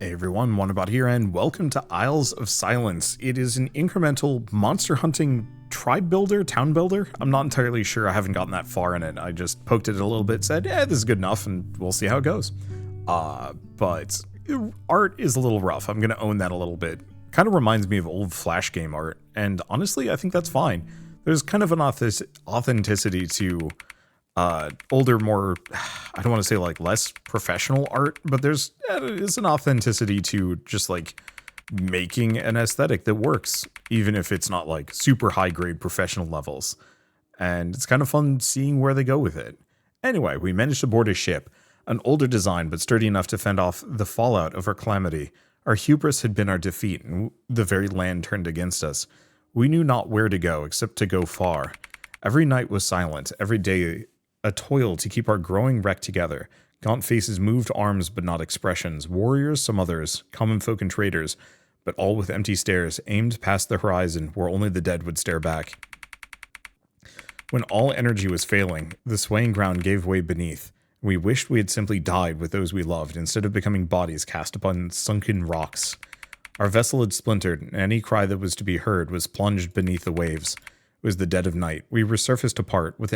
Hey everyone, Wanderbot here, and welcome to Isles of Silence. It is an incremental monster hunting tribe builder, town builder. I'm not entirely sure, I haven't gotten that far in it. I just poked at it a little bit, said, this is good enough, and we'll see how it goes. But art is a little rough, I'm gonna own that a little bit. Kind of reminds me of old Flash game art, and honestly, I think that's fine. There's kind of an authenticity to older, more, I don't want to say like less professional art, but there's an authenticity to just like making an aesthetic that works, even if it's not like super high grade professional levels. And it's kind of fun seeing where they go with it. Anyway, we managed to board a ship, an older design but sturdy enough to fend off the fallout of our calamity. Our hubris had been our defeat, and the very land turned against us. We knew not where to go except to go far. Every night was silent, every day a toil to keep our growing wreck together. Gaunt faces moved arms but not expressions. Warriors, some others, common folk and traders, but all with empty stares, aimed past the horizon where only the dead would stare back. When all energy was failing, the swaying ground gave way beneath. We wished we had simply died with those we loved, instead of becoming bodies cast upon sunken rocks. Our vessel had splintered, and any cry that was to be heard was plunged beneath the waves. It was the dead of night. We resurfaced apart, with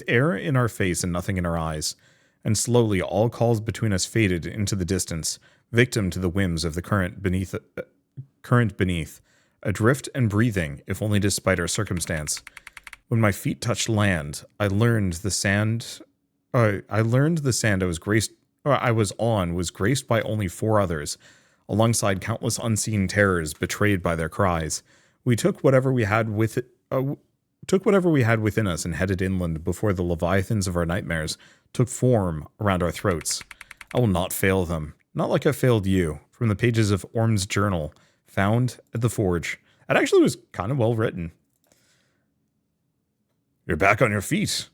air in our face and nothing in our eyes, and slowly all calls between us faded into the distance, victim to the whims of the current beneath, adrift and breathing, if only despite our circumstance. When my feet touched land, I learned the sand I was on was graced by only 4 others, alongside countless unseen terrors betrayed by their cries. We took whatever we had within us and headed inland before the leviathans of our nightmares took form around our throats. I will not fail them, not like I failed you. From the pages of Orm's journal, found at the forge. That actually was kind of well written. You're back on your feet.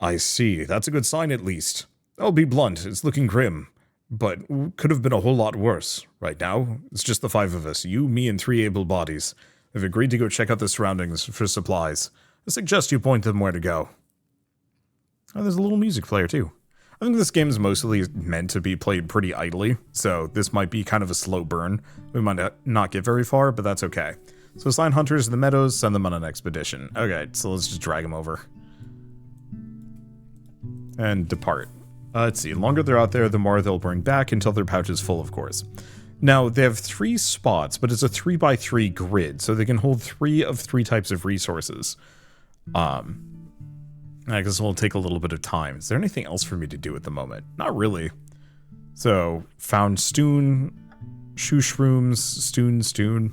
I see, that's a good sign at least. I'll be blunt, it's looking grim, but could have been a whole lot worse. Right now, it's just the 5 of us, you, me, and 3 able bodies. They've agreed to go check out the surroundings for supplies. I suggest you point them where to go. Oh, there's a little music player too. I think this game is mostly meant to be played pretty idly, so this might be kind of a slow burn. We might not get very far, but that's okay. So assign hunters to the meadows, send them on an expedition. Okay, so let's just drag them over. And depart. Let's see, the longer they're out there, the more they'll bring back until their pouch is full, of course. Now, they have 3 spots, but it's a 3x3 grid, so they can hold 3 of 3 types of resources. I guess it'll take a little bit of time. Is there anything else for me to do at the moment? Not really. So, found Stoon, Shoe Shrooms, Stoon.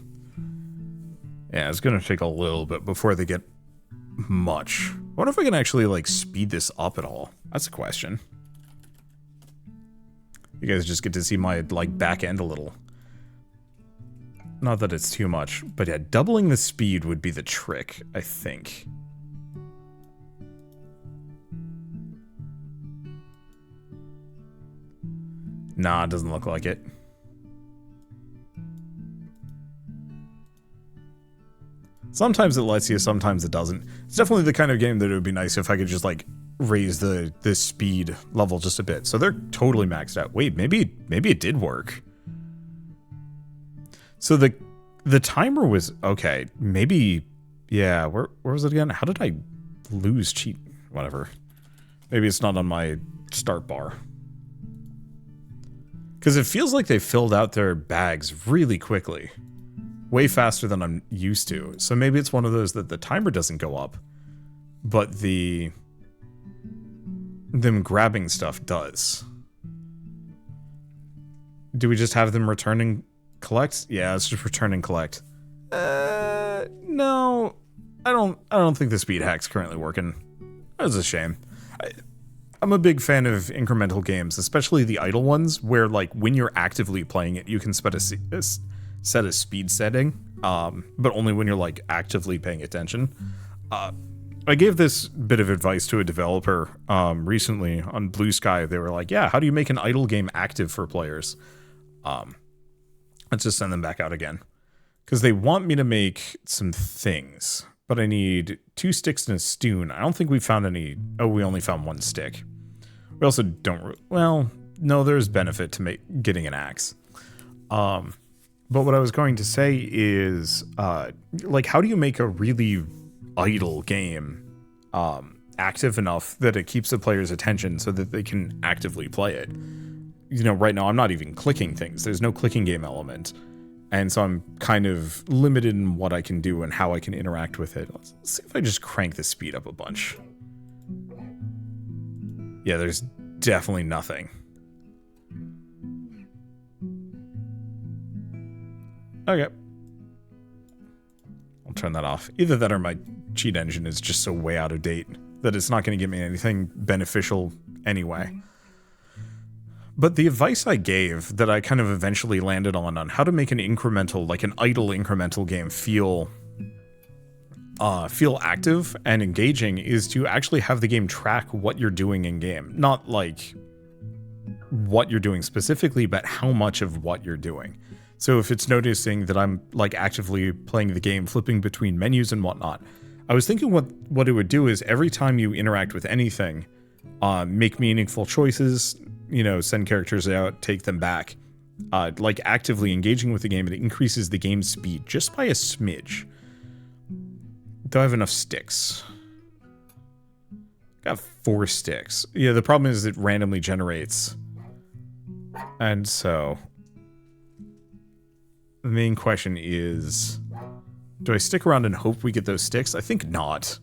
Yeah, it's gonna take a little bit before they get much. I wonder if I can actually, like, speed this up at all. That's a question. You guys just get to see my, like, back end a little. Not that it's too much, but yeah, doubling the speed would be the trick, I think. Nah, it doesn't look like it. Sometimes it lets you, sometimes it doesn't. It's definitely the kind of game that it would be nice if I could just, like, raise the speed level just a bit. So they're totally maxed out. Wait, maybe it did work. So the timer was okay. Maybe, yeah. Where was it again? How did I lose cheat? Whatever. Maybe it's not on my start bar. Because it feels like they filled out their bags really quickly. Way faster than I'm used to. So maybe it's one of those that the timer doesn't go up, but them grabbing stuff does. Do we just have them return and collect? Yeah, let's just return and collect. No, I don't think the speed hack's currently working. That's a shame. I'm a big fan of incremental games, especially the idle ones, where like when you're actively playing it, you can set a speed setting, but only when you're like actively paying attention. I gave this bit of advice to a developer recently on Blue Sky. They were like, yeah, how do you make an idle game active for players? Let's just send them back out again. Because they want me to make some things, but I need 2 sticks and a stoon. I don't think we found any. Oh, we only found 1 stick. We also don't, well, no, there's benefit to getting an axe. But what I was going to say is, like, how do you make a really idle game active enough that it keeps the player's attention so that they can actively play it? You know, right now I'm not even clicking things. There's no clicking game element. And so I'm kind of limited in what I can do and how I can interact with it. Let's see if I just crank the speed up a bunch. Yeah, there's definitely nothing. Okay. I'll turn that off. Either that or my cheat engine is just so way out of date that it's not going to give me anything beneficial anyway. But the advice I gave that I kind of eventually landed on how to make an incremental, like an idle incremental game feel active and engaging is to actually have the game track what you're doing in game. Not like what you're doing specifically, but how much of what you're doing. So if it's noticing that I'm like actively playing the game, flipping between menus and whatnot, I was thinking what it would do is every time you interact with anything, make meaningful choices, you know, send characters out, take them back, like actively engaging with the game, it increases the game's speed just by a smidge. Do I have enough sticks? Got 4 sticks. Yeah, the problem is it randomly generates. And so the main question is, do I stick around and hope we get those sticks? I think not.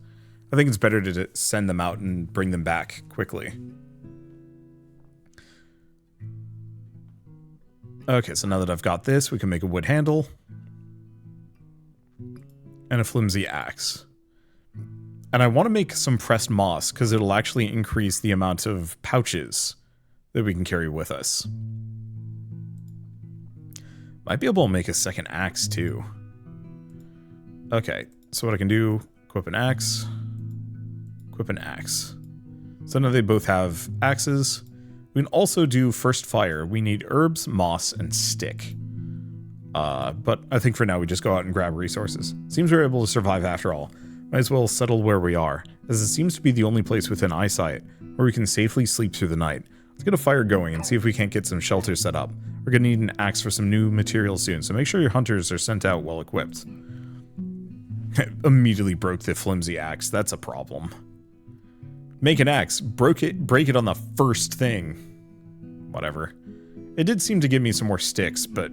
I think it's better to send them out and bring them back quickly. Okay, so now that I've got this, we can make a wood handle. And a flimsy axe. And I want to make some pressed moss, because it'll actually increase the amount of pouches that we can carry with us. Might be able to make a second axe, too. Okay, so what I can do, equip an axe. Equip an axe. So now they both have axes. We can also do first fire. We need herbs, moss, and stick. But I think for now we just go out and grab resources. Seems we're able to survive after all. Might as well settle where we are, as it seems to be the only place within eyesight where we can safely sleep through the night. Let's get a fire going and see if we can't get some shelter set up. We're gonna need an axe for some new materials soon, so make sure your hunters are sent out well equipped. Immediately broke the flimsy axe. That's a problem. Make an axe. Break it on the first thing. Whatever. It did seem to give me some more sticks, but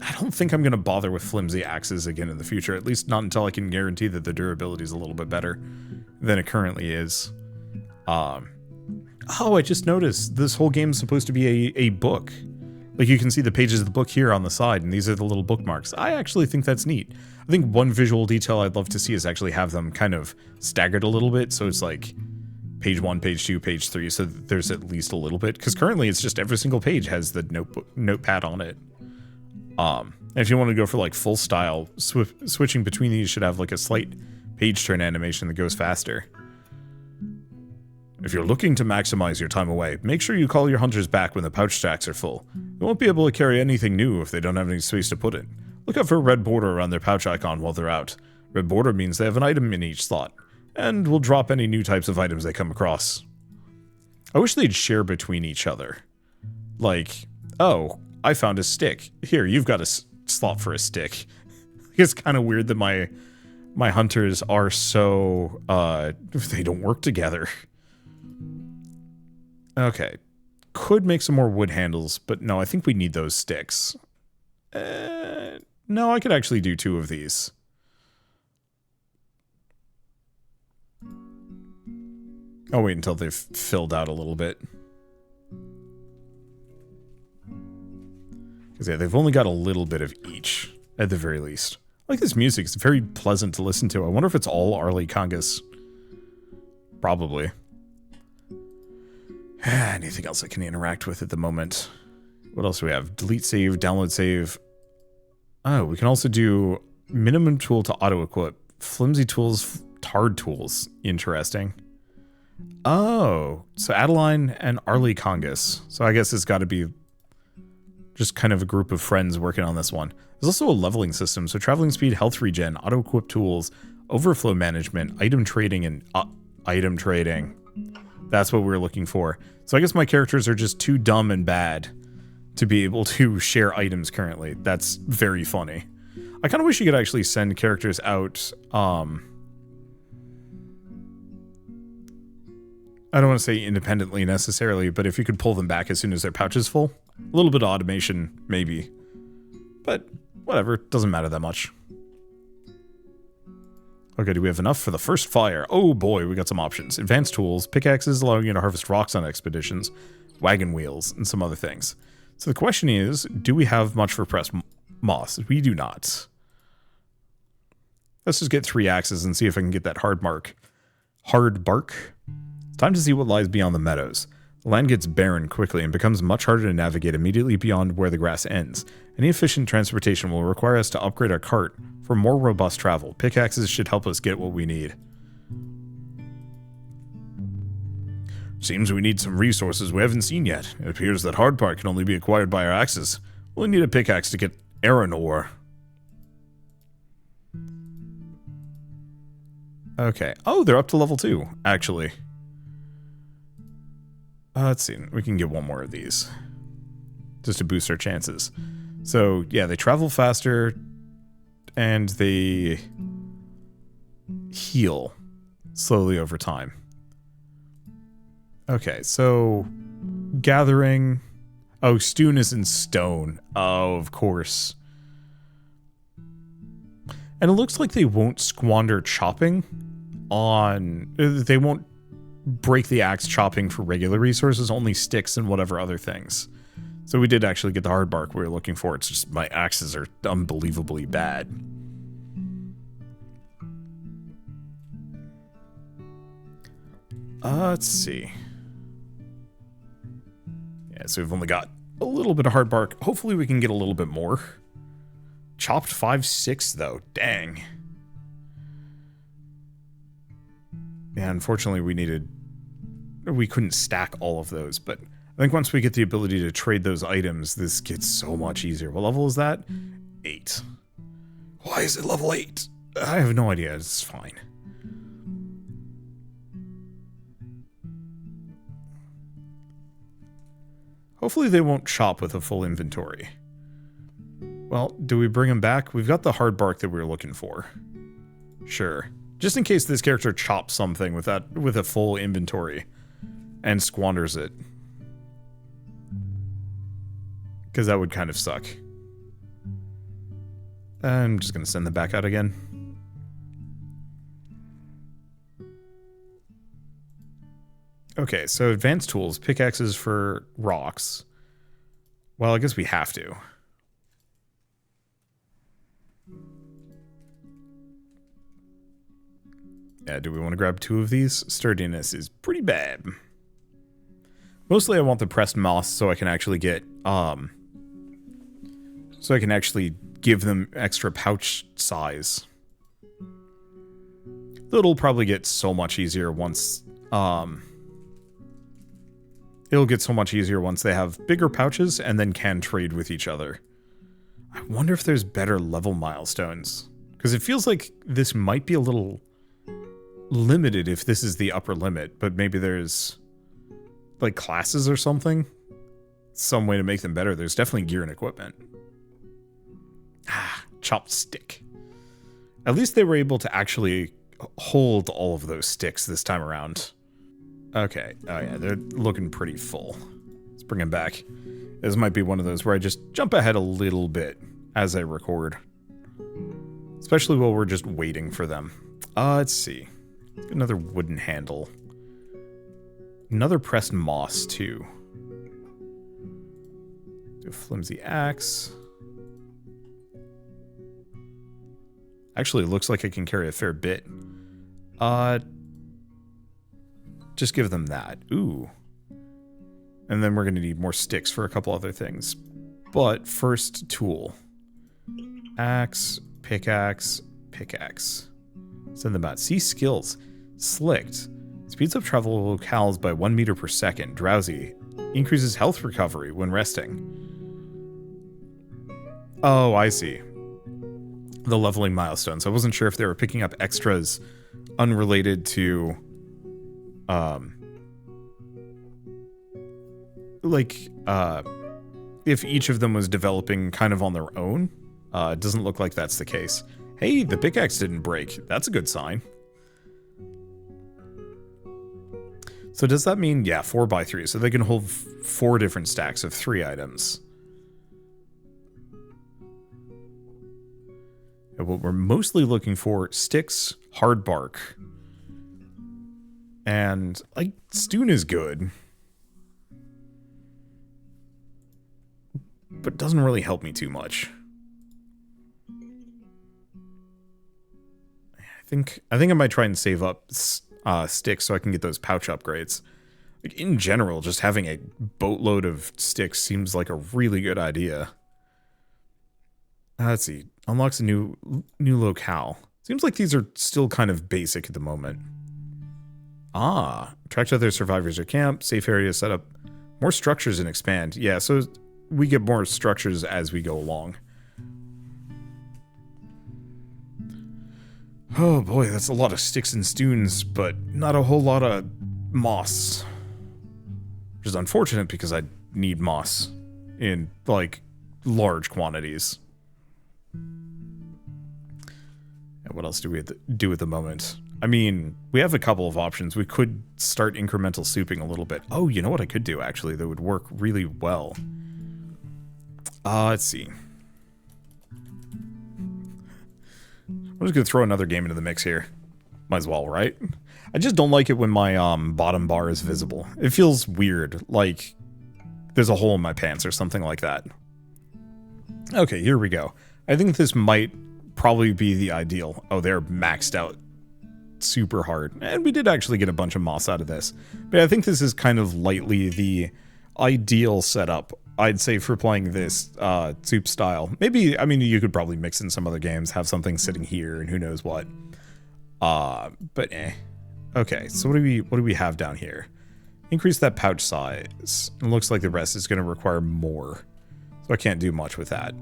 I don't think I'm going to bother with flimsy axes again in the future, at least not until I can guarantee that the durability is a little bit better than it currently is. Oh, I just noticed this whole game is supposed to be a book. Like, you can see the pages of the book here on the side, and these are the little bookmarks. I actually think that's neat. I think one visual detail I'd love to see is actually have them kind of staggered a little bit, so it's like page 1, page 2, page 3, so there's at least a little bit, because currently it's just every single page has the notepad on it. And if you want to go for like full style, switching between these should have like a slight page turn animation that goes faster. If you're looking to maximize your time away, make sure you call your hunters back when the pouch stacks are full. They won't be able to carry anything new if they don't have any space to put it. Look out for a red border around their pouch icon while they're out. Red border means they have an item in each slot, and will drop any new types of items they come across. I wish they'd share between each other. Like, oh, I found a stick. Here, you've got a slot for a stick. It's kind of weird that my hunters are so, they don't work together. Okay. Could make some more wood handles, but no, I think we need those sticks. No, I could actually do 2 of these. I'll wait until they've filled out a little bit. Because yeah, they've only got a little bit of each, at the very least. I like this music, it's very pleasant to listen to. I wonder if it's all Arlie Congus. Probably. Anything else I can interact with at the moment? What else do we have? Delete save, download save. Oh, we can also do minimum tool to auto-equip. Flimsy tools, tarred tools. Interesting. Oh, so Adeline and Arlie Congus. So I guess it's got to be just kind of a group of friends working on this one. There's also a leveling system, so traveling speed, health regen, auto-equip tools, overflow management, item trading, and item trading. That's what we're looking for. So I guess my characters are just too dumb and bad to be able to share items currently. That's very funny. I kind of wish you could actually send characters out, I don't want to say independently necessarily, but if you could pull them back as soon as their pouch is full. A little bit of automation, maybe. But whatever, doesn't matter that much. Okay, do we have enough for the first fire? Oh boy, we got some options. Advanced tools, pickaxes allowing you to harvest rocks on expeditions, wagon wheels, and some other things. So the question is, do we have much for pressed moss? We do not. Let's just get 3 axes and see if I can get that hard bark. Time to see what lies beyond the meadows. The land gets barren quickly and becomes much harder to navigate immediately beyond where the grass ends. Any efficient transportation will require us to upgrade our cart for more robust travel. Pickaxes should help us get what we need. Seems we need some resources we haven't seen yet. It appears that hard part can only be acquired by our axes. We'll need a pickaxe to get iron ore. Okay. Oh, they're up to level 2, actually. Let's see. We can get one more of these. Just to boost our chances. So, yeah, they travel faster. And they heal slowly over time. Okay, so gathering. Oh, stone is in stone. Oh, of course. And it looks like they won't squander chopping on. They won't break the axe chopping for regular resources, only sticks and whatever other things. So we did actually get the hard bark we were looking for. It's just my axes are unbelievably bad. Let's see. Yeah, so we've only got a little bit of hard bark. Hopefully we can get a little bit more. Chopped 5/6 though. Dang. Yeah, unfortunately we couldn't stack all of those, but I think once we get the ability to trade those items, this gets so much easier. What level is that? 8. Why is it level 8? I have no idea. It's fine. Hopefully they won't chop with a full inventory. Well, do we bring them back? We've got the hard bark that we were looking for. Sure. Just in case this character chops something with a full inventory and squanders it. Because that would kind of suck. I'm just going to send them back out again. Okay, so advanced tools, pickaxes for rocks. Well, I guess we have to. Yeah, do we want to grab 2 of these? Sturdiness is pretty bad. Mostly I want the pressed moss so I can actually get, so I can actually give them extra pouch size. It'll probably get so much easier once, it'll get so much easier once they have bigger pouches and then can trade with each other. I wonder if there's better level milestones. Because it feels like this might be a little limited if this is the upper limit, but maybe there's like classes or something. Some way to make them better. There's definitely gear and equipment. Ah, chopped stick. At least they were able to actually hold all of those sticks this time around. Okay. Oh yeah, they're looking pretty full. Let's bring them back. This might be one of those where I just jump ahead a little bit as I record. Especially while we're just waiting for them. Let's see. Another wooden handle. Another pressed moss, too. Do a flimsy axe. Actually, it looks like I can carry a fair bit. Just give them that. Ooh. And then we're going to need more sticks for a couple other things. But first, tool. Axe, pickaxe, pickaxe. Send them out. See skills. Slicked. Speeds up travel locales by 1 meter per second. Drowsy. Increases health recovery when resting. Oh, I see. The leveling milestones. I wasn't sure if they were picking up extras unrelated to like, if each of them was developing kind of on their own. It doesn't look like that's the case. Hey, the pickaxe didn't break. That's a good sign. So does that mean, yeah, 4x3. So they can hold 4 different stacks of 3 items. And what we're mostly looking for, sticks, hard bark. And, like, stone is good. But doesn't really help me too much. I think I might try and save up sticks so I can get those pouch upgrades. Like, in general, just having a boatload of sticks seems like a really good idea. Let's see. Unlocks a new locale. Seems like these are still kind of basic at the moment. Attract other survivors or camp. Safe area set up. More structures and expand. Yeah, so we get more structures as we go along. Oh boy, that's a lot of sticks and stones, but not a whole lot of moss. Which is unfortunate because I need moss in, like, large quantities. And what else do we do at the moment? I mean, we have a couple of options. We could start incremental souping a little bit. Oh, you know what I could do, actually, that would work really well. Let's see. I'm just going to throw another game into the mix here. Might as well, right? I just don't like it when my bottom bar is visible. It feels weird, like there's a hole in my pants or something like that. Okay, here we go. I think this might probably be the ideal. Oh, they're maxed out super hard. And we did actually get a bunch of moss out of this. But I think this is kind of lightly the ideal setup, I'd say, for playing this soup style. Maybe, I mean, you could probably mix in some other games, have something sitting here and who knows what. But eh. Okay, so what do we have down here? Increase that pouch size. It looks like the rest is going to require more. So I can't do much with that.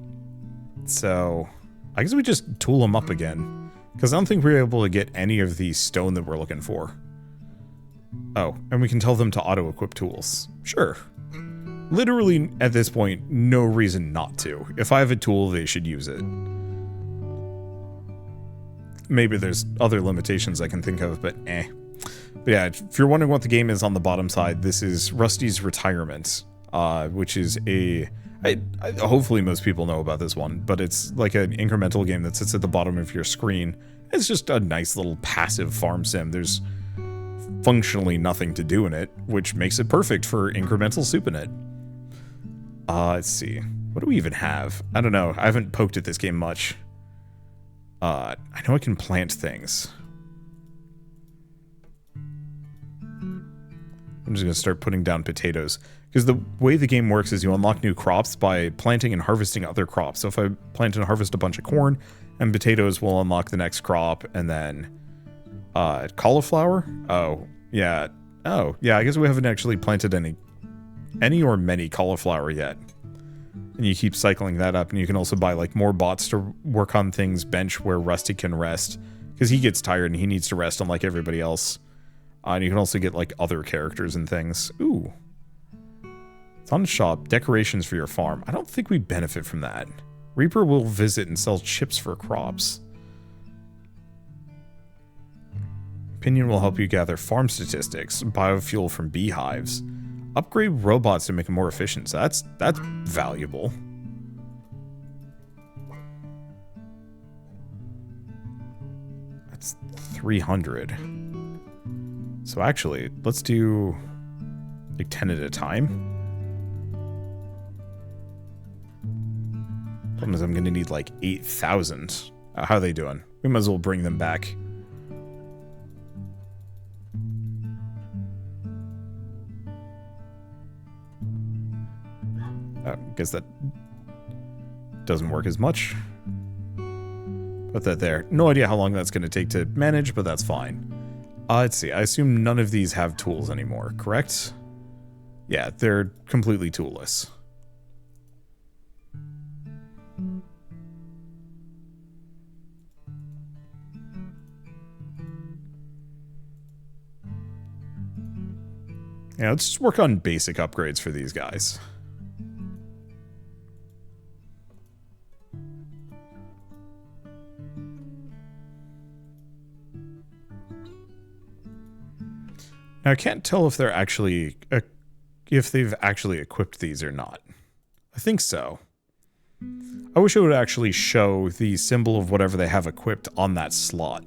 So I guess we just tool them up again. Because I don't think we're able to get any of the stone that we're looking for. Oh, and we can tell them to auto-equip tools. Sure. Literally, at this point, no reason not to. If I have a tool, they should use it. Maybe there's other limitations I can think of, but eh. But yeah, if you're wondering what the game is on the bottom side, this is Rusty's Retirement, which is hopefully most people know about this one, but it's like an incremental game that sits at the bottom of your screen. It's just a nice little passive farm sim. There's functionally nothing to do in it, which makes it perfect for incremental soup in it. Let's see. What do we even have? I don't know. I haven't poked at this game much. I know I can plant things. I'm just going to start putting down potatoes. Because the way the game works is you unlock new crops by planting and harvesting other crops. So if I plant and harvest a bunch of corn, and potatoes will unlock the next crop, and then cauliflower? Oh, yeah. Oh, yeah, I guess we haven't actually planted any or many cauliflower yet. And you keep cycling that up, and you can also buy like more bots to work on things, bench where Rusty can rest. Because he gets tired and he needs to rest unlike everybody else. And you can also get like other characters and things. Ooh. Fun shop, decorations for your farm. I don't think we benefit from that. Reaper will visit and sell chips for crops. Opinion will help you gather farm statistics, biofuel from beehives. Upgrade robots to make them more efficient. So that's valuable. That's 300. So actually, let's do like 10 at a time. Problem is I'm going to need like 8,000. How are they doing? We might as well bring them back. I guess that doesn't work as much. Put that there. No idea how long that's going to take to manage, but that's fine. Let's see. I assume none of these have tools anymore, correct? Yeah, they're completely toolless. Yeah, let's just work on basic upgrades for these guys. Now, I can't tell if they're actually, if they've actually equipped these or not. I think so. I wish it would actually show the symbol of whatever they have equipped on that slot.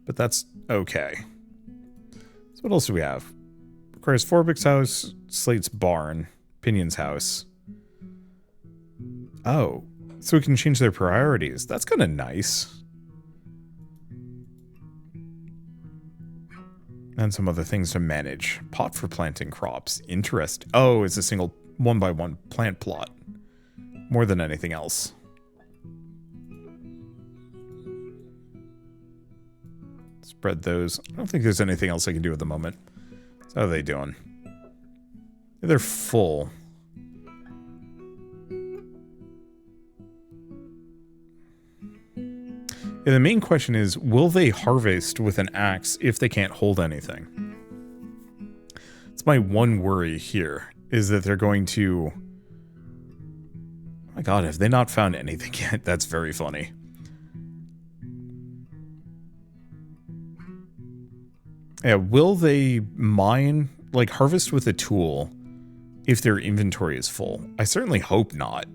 But that's okay. So what else do we have? Requires Forbick's house, Slate's barn, Pinion's house. Oh, so we can change their priorities. That's kind of nice. And some other things to manage. Pot for planting crops. Interest. Oh, it's a single 1x1 plant plot. More than anything else. Spread those. I don't think there's anything else I can do at the moment. So how are they doing? They're full. Yeah, the main question is, will they harvest with an axe if they can't hold anything? It's my one worry here, is that they're going to... Oh my god, have they not found anything yet? That's very funny. Yeah, will they mine, like harvest with a tool, if their inventory is full? I certainly hope not.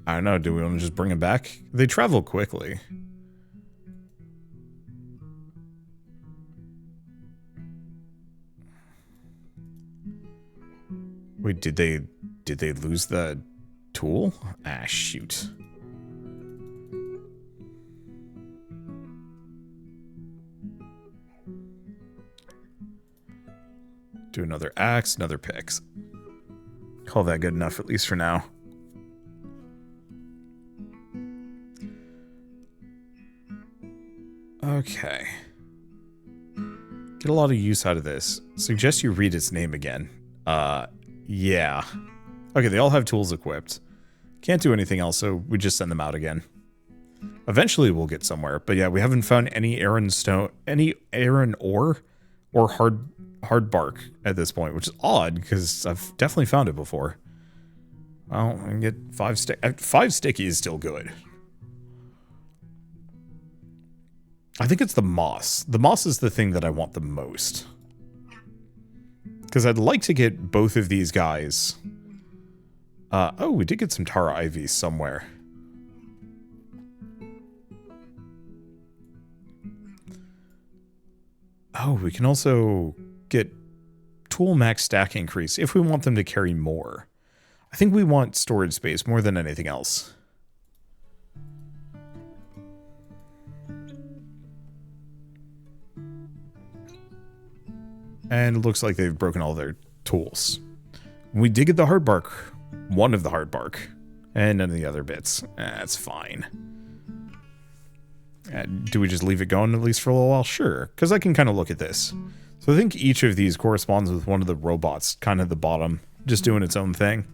I don't know, do we want to just bring them back? They travel quickly. Wait, did they lose the tool? Ah, shoot. Do another axe, another picks. Call that good enough, at least for now. Okay. Get a lot of use out of this. Suggest you read its name again. Yeah. Okay, they all have tools equipped. Can't do anything else, so we just send them out again. Eventually we'll get somewhere, but yeah, we haven't found any iron ore or hard bark at this point, which is odd because I've definitely found it before. Well, I can get 5 stick. 5 sticky is still good. I think it's the moss. The moss is the thing that I want the most. Because I'd like to get both of these guys. Oh, we did get some Tara Ivy somewhere. Oh, we can also get tool max stack increase if we want them to carry more. I think we want storage space more than anything else. And it looks like they've broken all their tools. We did get the hard bark. One of the hard bark. And none of the other bits. That's fine. Do we just leave it going at least for a little while? Sure, because I can kind of look at this. So I think each of these corresponds with one of the robots, kind of the bottom, just doing its own thing.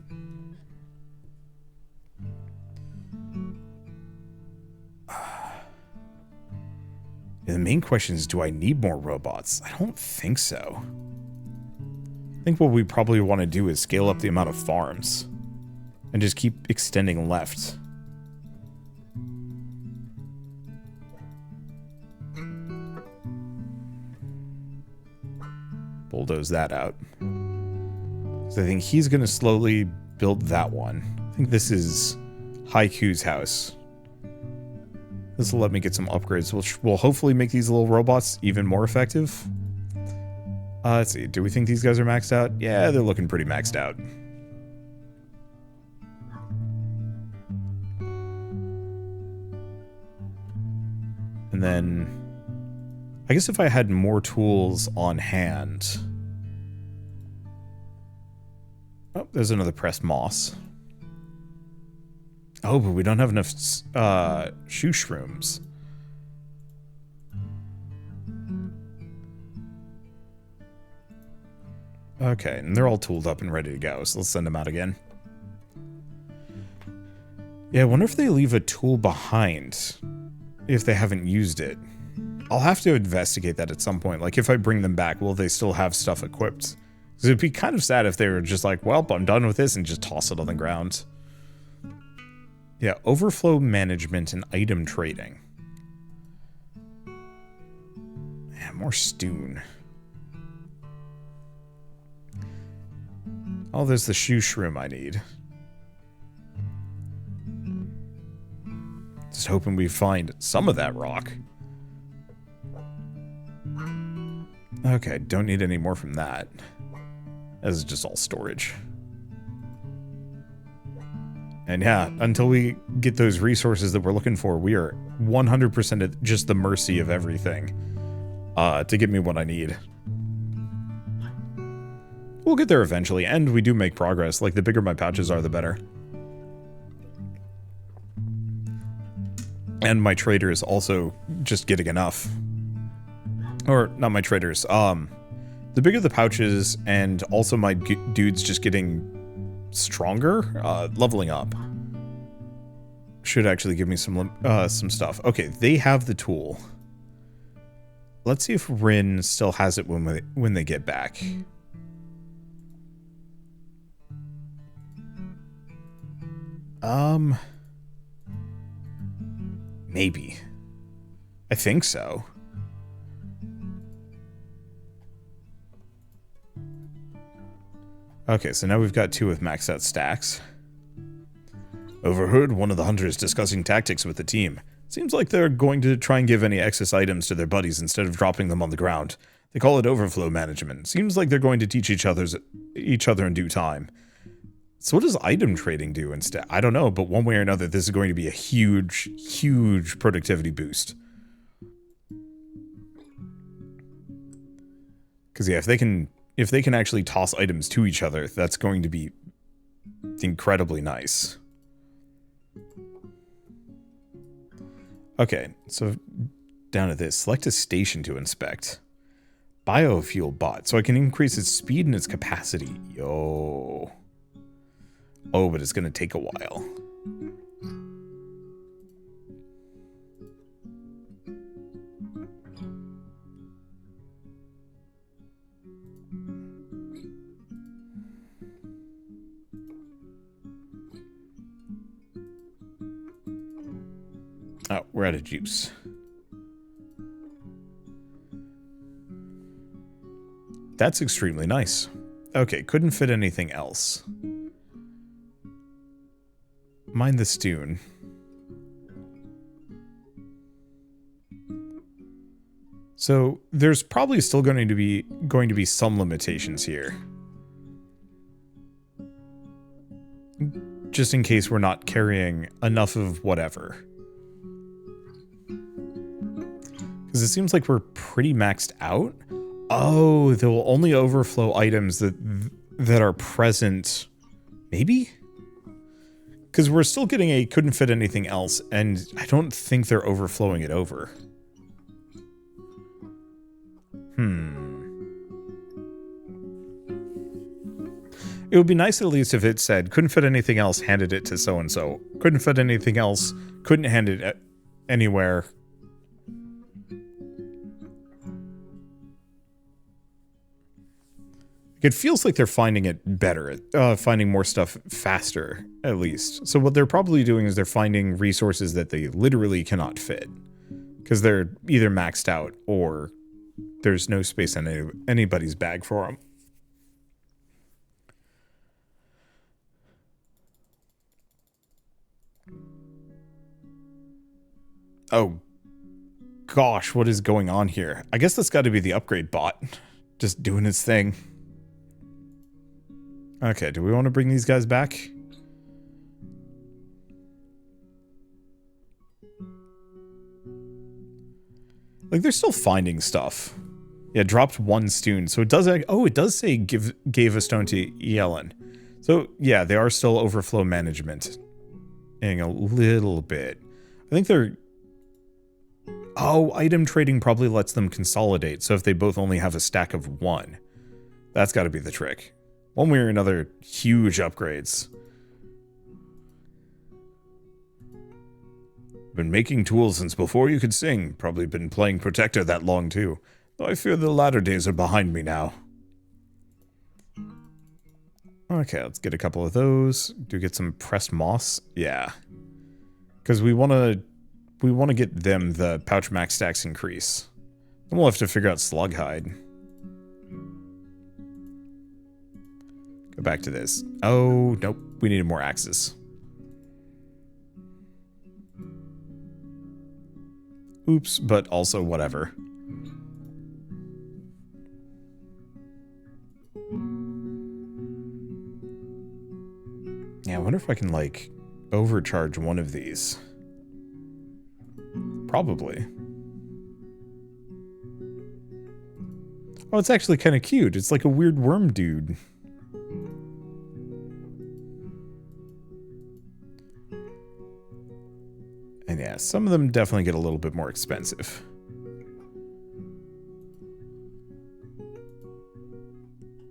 The main question is, do I need more robots? I don't think so. I think what we probably want to do is scale up the amount of farms and just keep extending left. Bulldoze that out. So I think he's going to slowly build that one. I think this is Haiku's house. This will let me get some upgrades, which will hopefully make these little robots even more effective. Let's see. Do we think these guys are maxed out? Yeah, they're looking pretty maxed out. And then, I guess if I had more tools on hand. Oh, there's another pressed moss. Oh, but we don't have enough shoe shrooms. Okay, and they're all tooled up and ready to go, so let's send them out again. Yeah, I wonder if they leave a tool behind if they haven't used it. I'll have to investigate that at some point. Like, if I bring them back, will they still have stuff equipped? Because it'd be kind of sad if they were just like, well, I'm done with this, and just toss it on the ground. Yeah, overflow management and item trading. Yeah, more Stoon. Oh, there's the shoe shroom I need. Just hoping we find some of that rock. Okay, don't need any more from that. This is just all storage. And yeah, until we get those resources that we're looking for, we are 100% at just the mercy of everything to get me what I need. We'll get there eventually, and we do make progress. Like, the bigger my pouches are, the better. And my traders also just getting enough. Or, not my traders. The bigger the pouches, and also my dudes just getting stronger, leveling up. Should actually give me some stuff. Okay, they have the tool. Let's see if Rin still has it when they get back. Maybe. I think so. Okay, so now we've got 2 with maxed out stacks. Overheard one of the hunters discussing tactics with the team. Seems like they're going to try and give any excess items to their buddies instead of dropping them on the ground. They call it overflow management. Seems like they're going to teach each other in due time. So what does item trading do instead? I don't know, but one way or another, this is going to be a huge, huge productivity boost. Because yeah, if they can actually toss items to each other, that's going to be incredibly nice. Okay, so down to this. Select a station to inspect. Biofuel bot, so I can increase its speed and its capacity. Yo. Oh, but it's going to take a while. Oh, we're out of juice. That's extremely nice. Okay, couldn't fit anything else. Mind the Stoon. So there's probably still going to be some limitations here. Just in case we're not carrying enough of whatever. Because it seems like we're pretty maxed out. Oh, they'll only overflow items that are present. Maybe? Because we're still getting a couldn't fit anything else, and I don't think they're overflowing it over. It would be nice at least if it said, couldn't fit anything else, handed it to so-and-so. Couldn't fit anything else, couldn't hand it anywhere. It feels like they're finding it better, finding more stuff faster, at least. So what they're probably doing is they're finding resources that they literally cannot fit. Because they're either maxed out, or there's no space in anybody's bag for them. Oh, gosh, what is going on here? I guess that's got to be the upgrade bot. Just doing its thing. Okay, do we want to bring these guys back? Like, they're still finding stuff. Yeah, dropped 1 stone. So it does... Oh, it does say gave a stone to Yellen. So, yeah, they are still overflow management. A little bit. I think they're... Oh, item trading probably lets them consolidate. So if they both only have a stack of 1. That's got to be the trick. One way or another, huge upgrades. been making tools since before you could sing. Probably been playing Protector that long too. Though I fear the latter days are behind me now. Okay, let's get a couple of those. Do get some pressed moss? Yeah. Because we want to get them the pouch max stacks increase. Then we'll have to figure out slug hide. Go back to this. Oh, nope. We needed more axes. Oops, but also whatever. Yeah, I wonder if I can, like, overcharge one of these. Probably. Oh, it's actually kind of cute. It's like a weird worm dude. And yeah, some of them definitely get a little bit more expensive.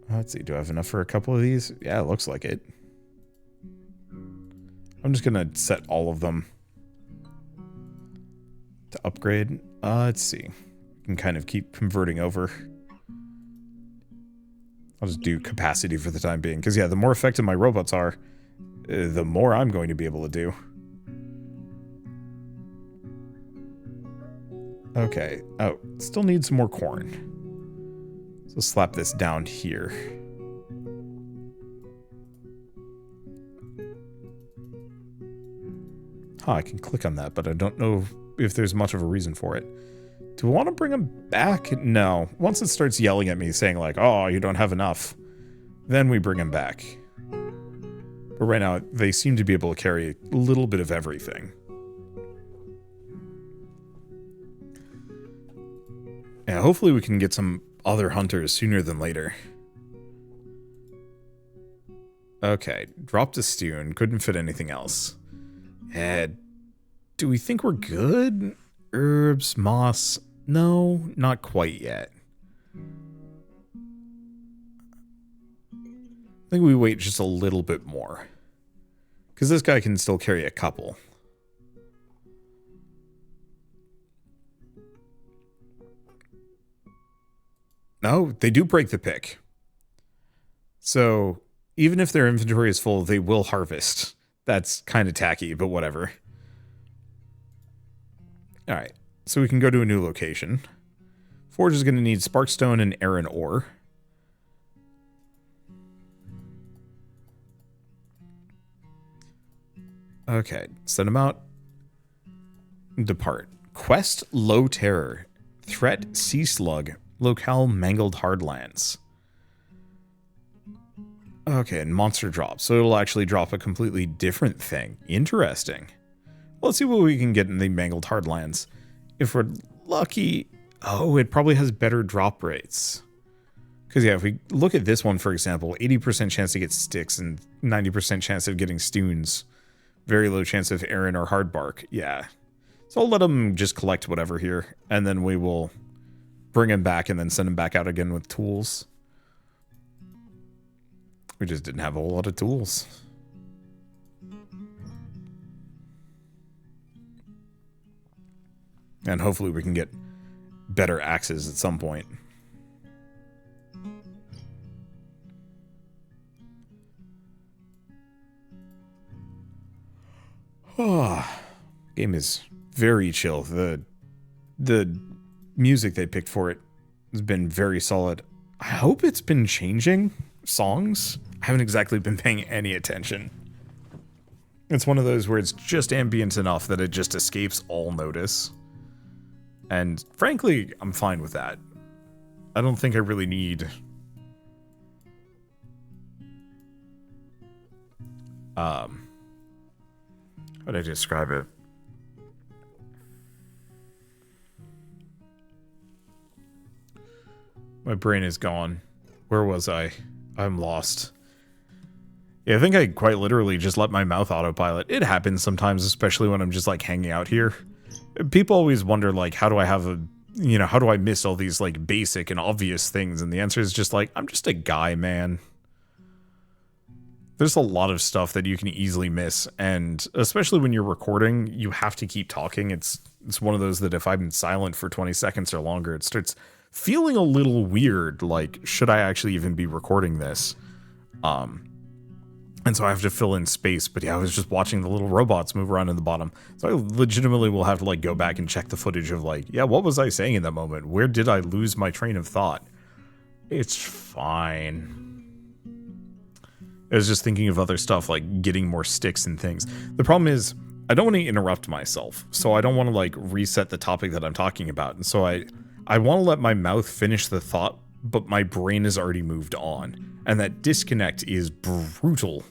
Let's see, do I have enough for a couple of these? Yeah, it looks like it. I'm just gonna set all of them to upgrade. Let's see. We can kind of keep converting over. I'll just do capacity for the time being. Because, yeah, the more effective my robots are, the more I'm going to be able to do. Okay. Oh, still need some more corn. So slap this down here. Huh, I can click on that, but I don't know if there's much of a reason for it. Do we want to bring them back? No. Once it starts yelling at me saying like, oh, you don't have enough, then we bring them back. But right now, they seem to be able to carry a little bit of everything. Yeah, hopefully we can get some other hunters sooner than later. Okay, dropped a stone. Couldn't fit anything else. Do we think we're good? Herbs, moss. No, not quite yet. I think we wait just a little bit more. Because this guy can still carry a couple. No, they do break the pick. So, even if their inventory is full, they will harvest. That's kind of tacky, but whatever. Alright, so we can go to a new location. Forge is going to need sparkstone and iron ore. Okay, send them out. Depart. Quest Low Terror. Threat Sea Slug. Locale Mangled Hardlands. Okay, and monster drop. So it'll actually drop a completely different thing. Interesting. Let's see what we can get in the Mangled Hardlands. If we're lucky... Oh, it probably has better drop rates. Because, yeah, if we look at this one, for example, 80% chance to get sticks and 90% chance of getting stoons. Very low chance of iron or hard bark. Yeah. So I'll let them just collect whatever here. And then we will bring them back and then send them back out again with tools. We just didn't have a whole lot of tools. And hopefully we can get better axes at some point. Oh, game is very chill. The music they picked for it has been very solid. I hope it's been changing songs. I haven't exactly been paying any attention. It's one of those where it's just ambient enough that it just escapes all notice. And frankly, I'm fine with that. I don't think I really need... how would I describe it? My brain is gone. Where was I? I'm lost. Yeah, I think I quite literally just let my mouth autopilot. It happens sometimes, especially when I'm just like hanging out here. People always wonder like, how do I have a, you know, how do I miss all these like basic and obvious things? And the answer is just like, I'm just a guy, man. there's a lot of stuff that you can easily miss, and especially when you're recording, you have to keep talking. It's one of those that if I'm silent for 20 seconds or longer, it starts feeling a little weird, like, should I actually even be recording this? And so I have to fill in space. But yeah, I was just watching the little robots move around in the bottom. So I legitimately will have to like go back and check the footage of like, yeah, what was I saying in that moment? Where did I lose my train of thought? It's fine. I was just thinking of other stuff like getting more sticks and things. The problem is I don't want to interrupt myself. So I don't want to like reset the topic that I'm talking about. And so I want to let my mouth finish the thought, but my brain has already moved on. And that disconnect is brutal.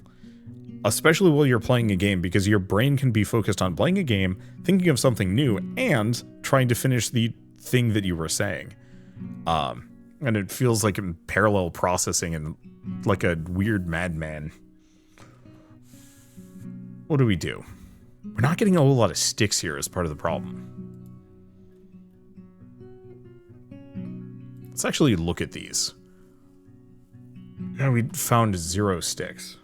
Especially while you're playing a game, because your brain can be focused on playing a game, thinking of something new, and trying to finish the thing that you were saying. And it feels like in parallel processing and like a weird madman. What do we do? We're not getting a whole lot of sticks here as part of the problem. Let's actually look at these. Yeah, we found 0 sticks.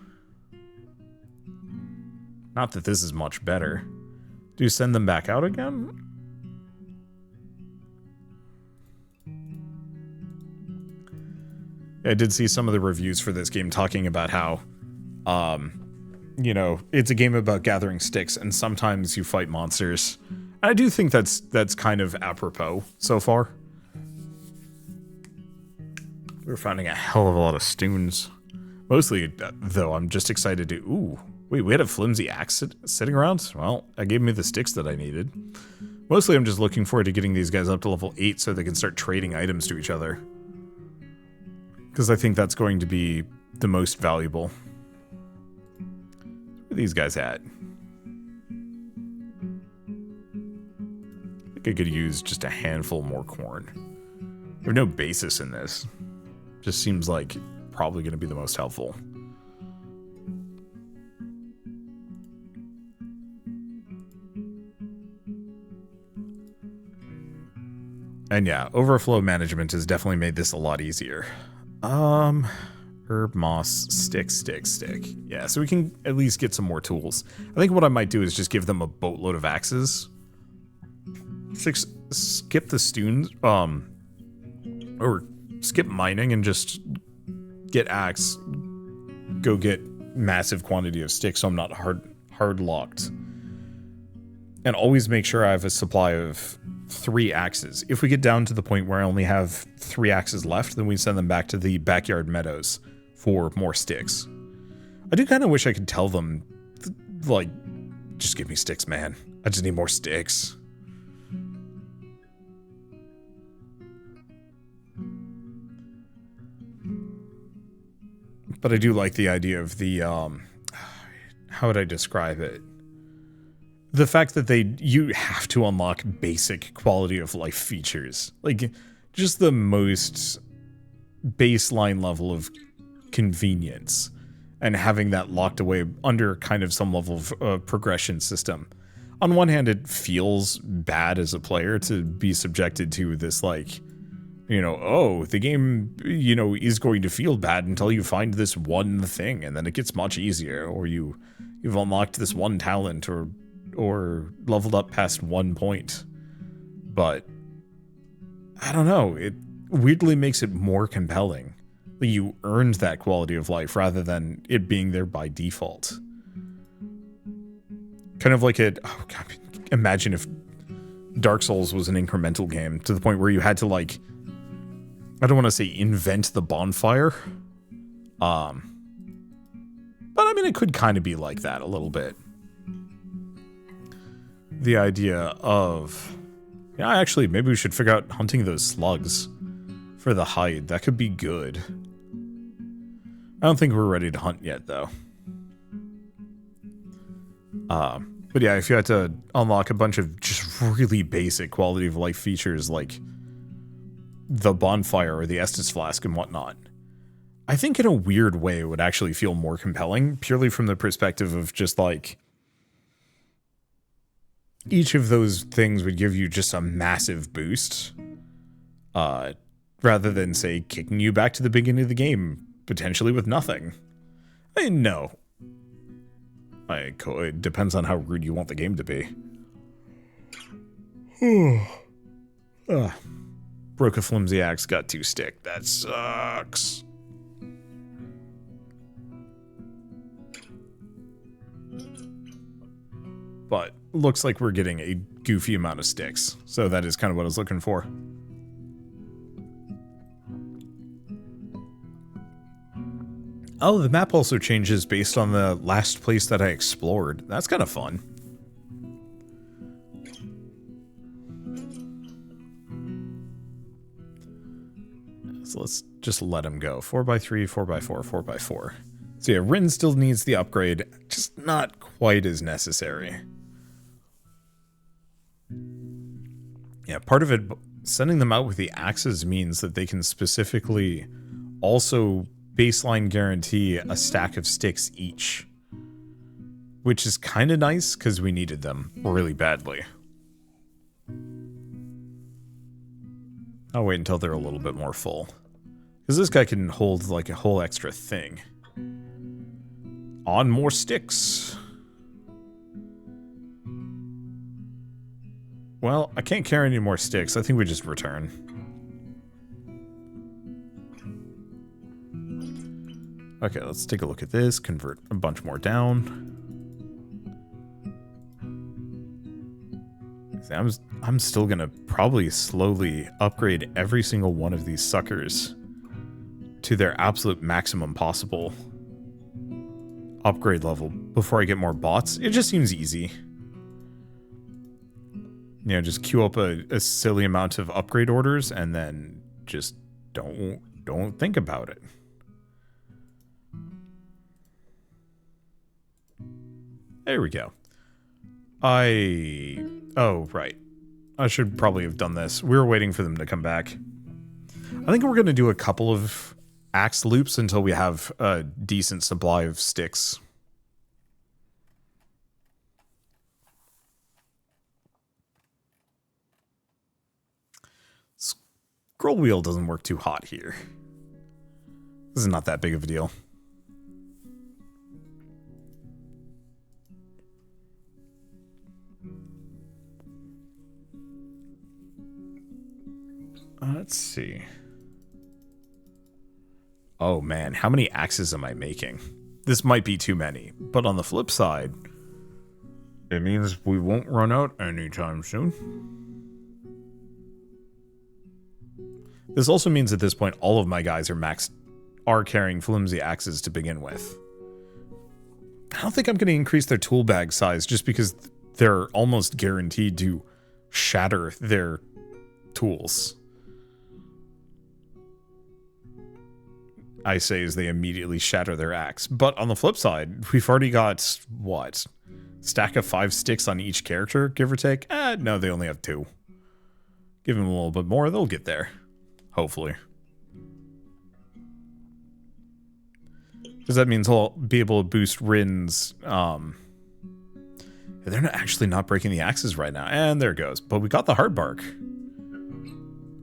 Not that this is much better. Do you send them back out again? I did see some of the reviews for this game talking about how, you know, it's a game about gathering sticks, and sometimes you fight monsters. I do think that's kind of apropos so far. We're finding a hell of a lot of stoons. Mostly, though, I'm just excited to... Ooh, wait, we had a flimsy axe sitting around? Well, that gave me the sticks that I needed. Mostly, I'm just looking forward to getting these guys up to level 8 so they can start trading items to each other. Because I think that's going to be the most valuable. Where are these guys at? I think I could use just a handful more corn. There's no basis in this. Just seems like probably going to be the most helpful. And yeah, overflow management has definitely made this a lot easier. Herb, moss, stick. Yeah, so we can at least get some more tools. I think what I might do is just give them a boatload of axes. Skip the stoons, or skip mining and just get axe. Go get massive quantity of sticks so I'm not hard locked. And always make sure I have a supply of 3 axes. If we get down to the point where I only have 3 axes left, then we send them back to the backyard meadows for more sticks. I do kind of wish I could tell them, like, just give me sticks, man. I just need more sticks. But I do like the idea of the, how would I describe it? The fact that you have to unlock basic quality of life features. Like, just the most baseline level of convenience. And having that locked away under kind of some level of progression system. On one hand, it feels bad as a player to be subjected to this, like, you know, oh, the game, you know, is going to feel bad until you find this one thing, and then it gets much easier, or you've unlocked this one talent, or leveled up past 1 point. But I don't know, it weirdly makes it more compelling. You earned that quality of life rather than it being there by default. Kind of like oh God, imagine if Dark Souls was an incremental game to the point where you had to, like, I don't want to say invent the bonfire. But I mean, it could kind of be like that a little bit. The idea of, yeah, actually, maybe we should figure out hunting those slugs for the hide. That could be good. I don't think we're ready to hunt yet, though. But yeah, if you had to unlock a bunch of just really basic quality of life features like the bonfire or the Estus flask and whatnot, I think in a weird way it would actually feel more compelling, purely from the perspective of just like, each of those things would give you just a massive boost, rather than, say, kicking you back to the beginning of the game, potentially with nothing. No. It depends on how rude you want the game to be. Broke a flimsy axe, got 2 stick. That sucks. But looks like we're getting a goofy amount of sticks. So that is kind of what I was looking for. Oh, the map also changes based on the last place that I explored. That's kind of fun. So let's just let him go. 4x3, 4x4, 4x4. So yeah, Rin still needs the upgrade, just not quite as necessary. Yeah, part of it, sending them out with the axes means that they can specifically also baseline guarantee a stack of sticks each. Which is kind of nice, because we needed them really badly. I'll wait until they're a little bit more full. Because this guy can hold like a whole extra thing. On more sticks. Well, I can't carry any more sticks. I think we just return. Okay, let's take a look at this. Convert a bunch more down. See, I'm still gonna probably slowly upgrade every single one of these suckers to their absolute maximum possible upgrade level before I get more bots. It just seems easy. You know, just queue up a silly amount of upgrade orders and then just don't think about it. There we go. Oh, right. I should probably have done this. We were waiting for them to come back. I think we're going to do a couple of axe loops until we have a decent supply of sticks. Scroll wheel doesn't work too hot here. This is not that big of a deal. Let's see. Oh man, how many axes am I making? This might be too many, but on the flip side, it means we won't run out anytime soon. This also means at this point all of my guys are carrying flimsy axes to begin with. I don't think I'm going to increase their tool bag size just because they're almost guaranteed to shatter their tools. I say as they immediately shatter their axe. But on the flip side, we've already got, what? Stack of 5 sticks on each character, give or take? No, they only have 2. Give them a little bit more, they'll get there. Hopefully. Because that means I'll be able to boost Rin's, they're actually not breaking the axes right now. And there it goes. But we got the hard bark.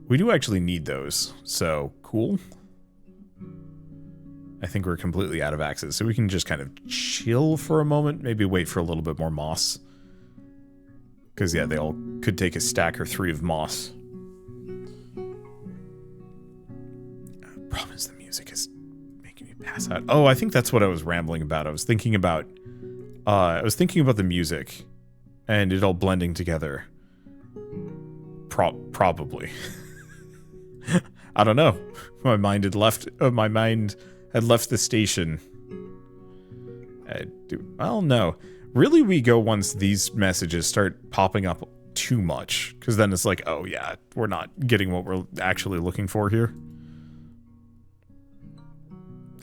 We do actually need those, so cool. I think we're completely out of axes, so we can just kind of chill for a moment, maybe wait for a little bit more moss. Because, yeah, they all could take a stack or 3 of moss. Problem is the music is making me pass out. Oh, I think that's what I was rambling about. I was thinking about the music and it all blending together. Probably. I don't know. My mind had left the station. Well, no. Really, we go once these messages start popping up too much. Because then it's like, oh yeah, we're not getting what we're actually looking for here.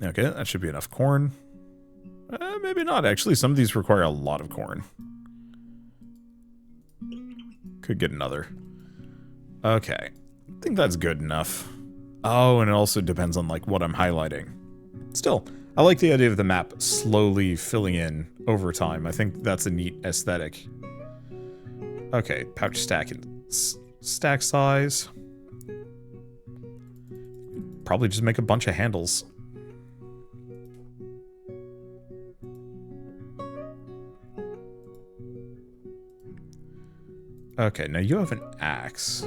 Okay, that should be enough corn. Maybe not, actually. Some of these require a lot of corn. Could get another. Okay. I think that's good enough. Oh, and it also depends on, like, what I'm highlighting. Still, I like the idea of the map slowly filling in over time. I think that's a neat aesthetic. Okay, pouch stack and stack size. Probably just make a bunch of handles. Okay, now you have an axe.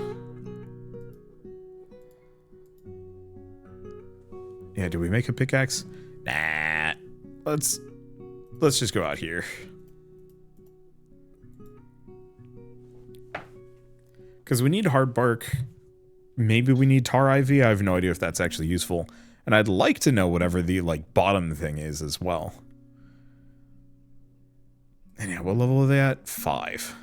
Yeah, do we make a pickaxe? Nah. Let's just go out here. Because we need hard bark. Maybe we need tar ivy. I have no idea if that's actually useful. And I'd like to know whatever the like bottom thing is as well. And yeah, what level are they at? 5.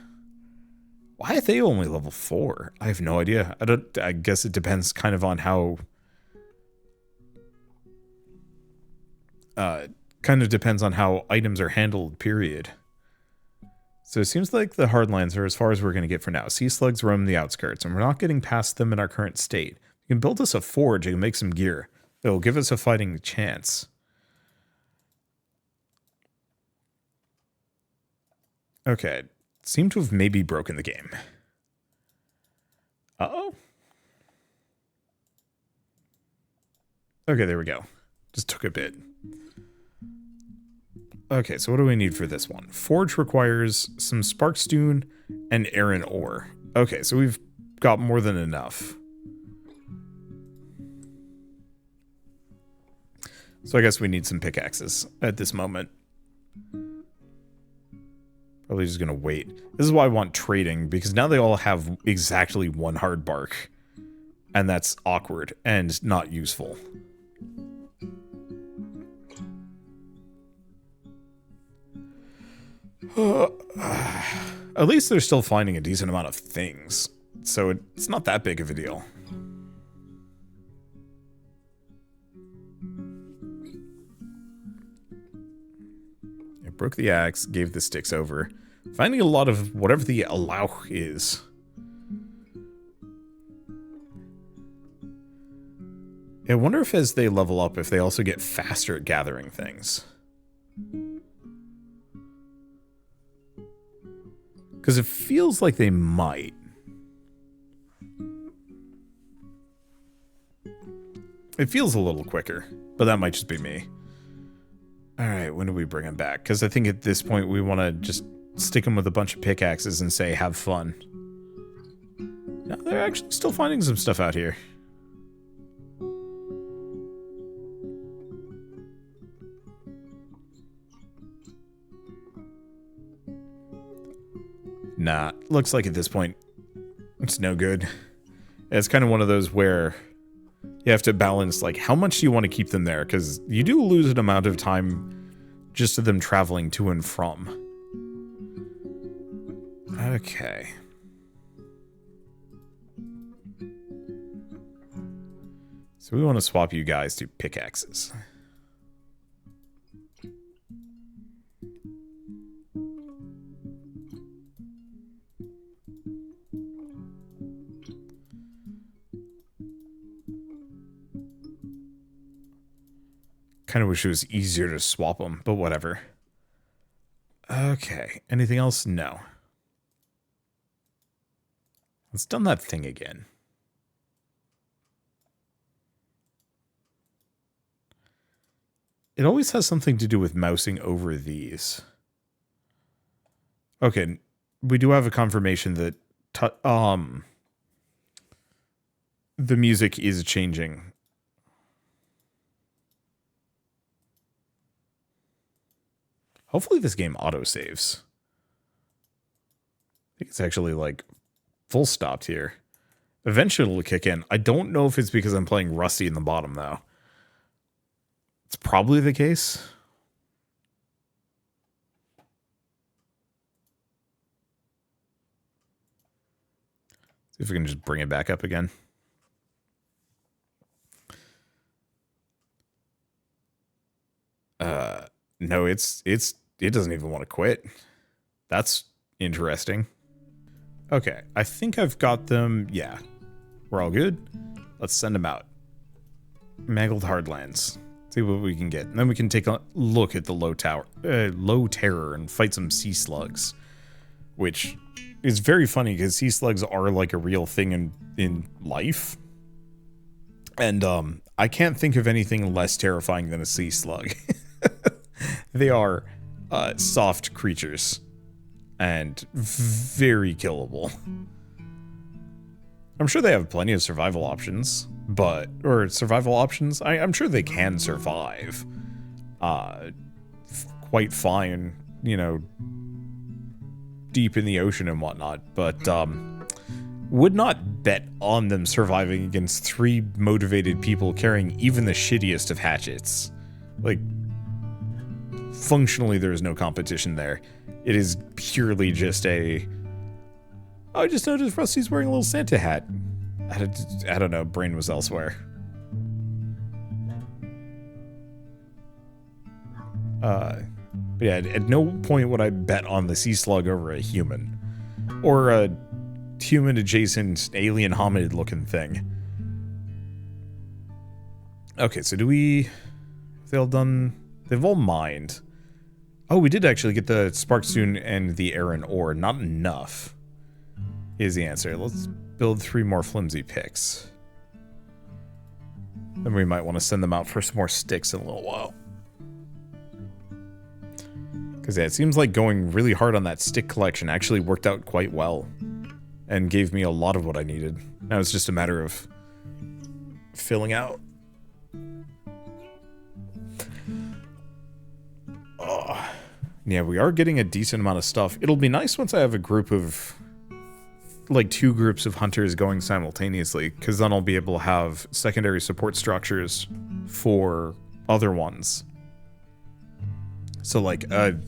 Why are they only level 4? I have no idea. I guess it depends kind of on how... kind of depends on how items are handled, period. So it seems like the hardlands are as far as we're going to get for now. Sea slugs roam the outskirts, and we're not getting past them in our current state. We can build us a forge and make some gear. It'll give us a fighting chance. Okay. Seem to have maybe broken the game. Uh-oh. Okay, there we go. Just took a bit. Okay, so what do we need for this one? Forge requires some sparkstone and iron ore. Okay, so we've got more than enough. So I guess we need some pickaxes at this moment. Probably just gonna wait. This is why I want trading, because now they all have exactly 1 hard bark. And that's awkward and not useful. At least they're still finding a decent amount of things, so it's not that big of a deal. I broke the axe, gave the sticks over. Finding a lot of whatever the allow is. I wonder if as they level up, if they also get faster at gathering things. Because it feels like they might. It feels a little quicker, but that might just be me. Alright, when do we bring them back? Because I think at this point we want to just stick them with a bunch of pickaxes and say, have fun. No, they're actually still finding some stuff out here. Nah, looks like at this point, it's no good. It's kind of one of those where you have to balance, like, how much do you want to keep them there? Because you do lose an amount of time just to them traveling to and from. Okay. So we want to swap you guys to pickaxes. Kind of wish it was easier to swap them, but whatever. Okay, anything else? No. Let's done that thing again. It always has something to do with mousing over these. Okay, we do have a confirmation that the music is changing. Hopefully this game autosaves. I think it's actually like full stopped here. Eventually it'll kick in. I don't know if it's because I'm playing Rusty in the bottom though. It's probably the case. See if we can just bring it back up again. No, it doesn't even want to quit. That's interesting. Okay, I think I've got them. Yeah, we're all good. Let's send them out. Mangled Hardlands. See what we can get. And then we can take a look at the low terror and fight some sea slugs. Which is very funny because sea slugs are like a real thing in life. And I can't think of anything less terrifying than a sea slug. They are soft creatures. and very killable. I'm sure they have plenty of survival options, I'm sure they can survive quite fine, you know, deep in the ocean and whatnot, but would not bet on them surviving against 3 motivated people carrying even the shittiest of hatchets. Like, functionally, there is no competition there. It is purely just I just noticed Rusty's wearing a little Santa hat. I don't know, brain was elsewhere. But yeah, at no point would I bet on the sea slug over a human. Or a human-adjacent alien hominid-looking thing. Okay, so they've all mined. Oh, we did actually get the Sparkstone and the Iron Ore. Not enough is the answer. Let's build 3 more flimsy picks. Then we might want to send them out for some more sticks in a little while. Because yeah, it seems like going really hard on that stick collection actually worked out quite well. And gave me a lot of what I needed. Now it's just a matter of filling out. Oh. Yeah, we are getting a decent amount of stuff. It'll be nice once I have a group of, like 2 groups of hunters going simultaneously, because then I'll be able to have secondary support structures for other ones. So like a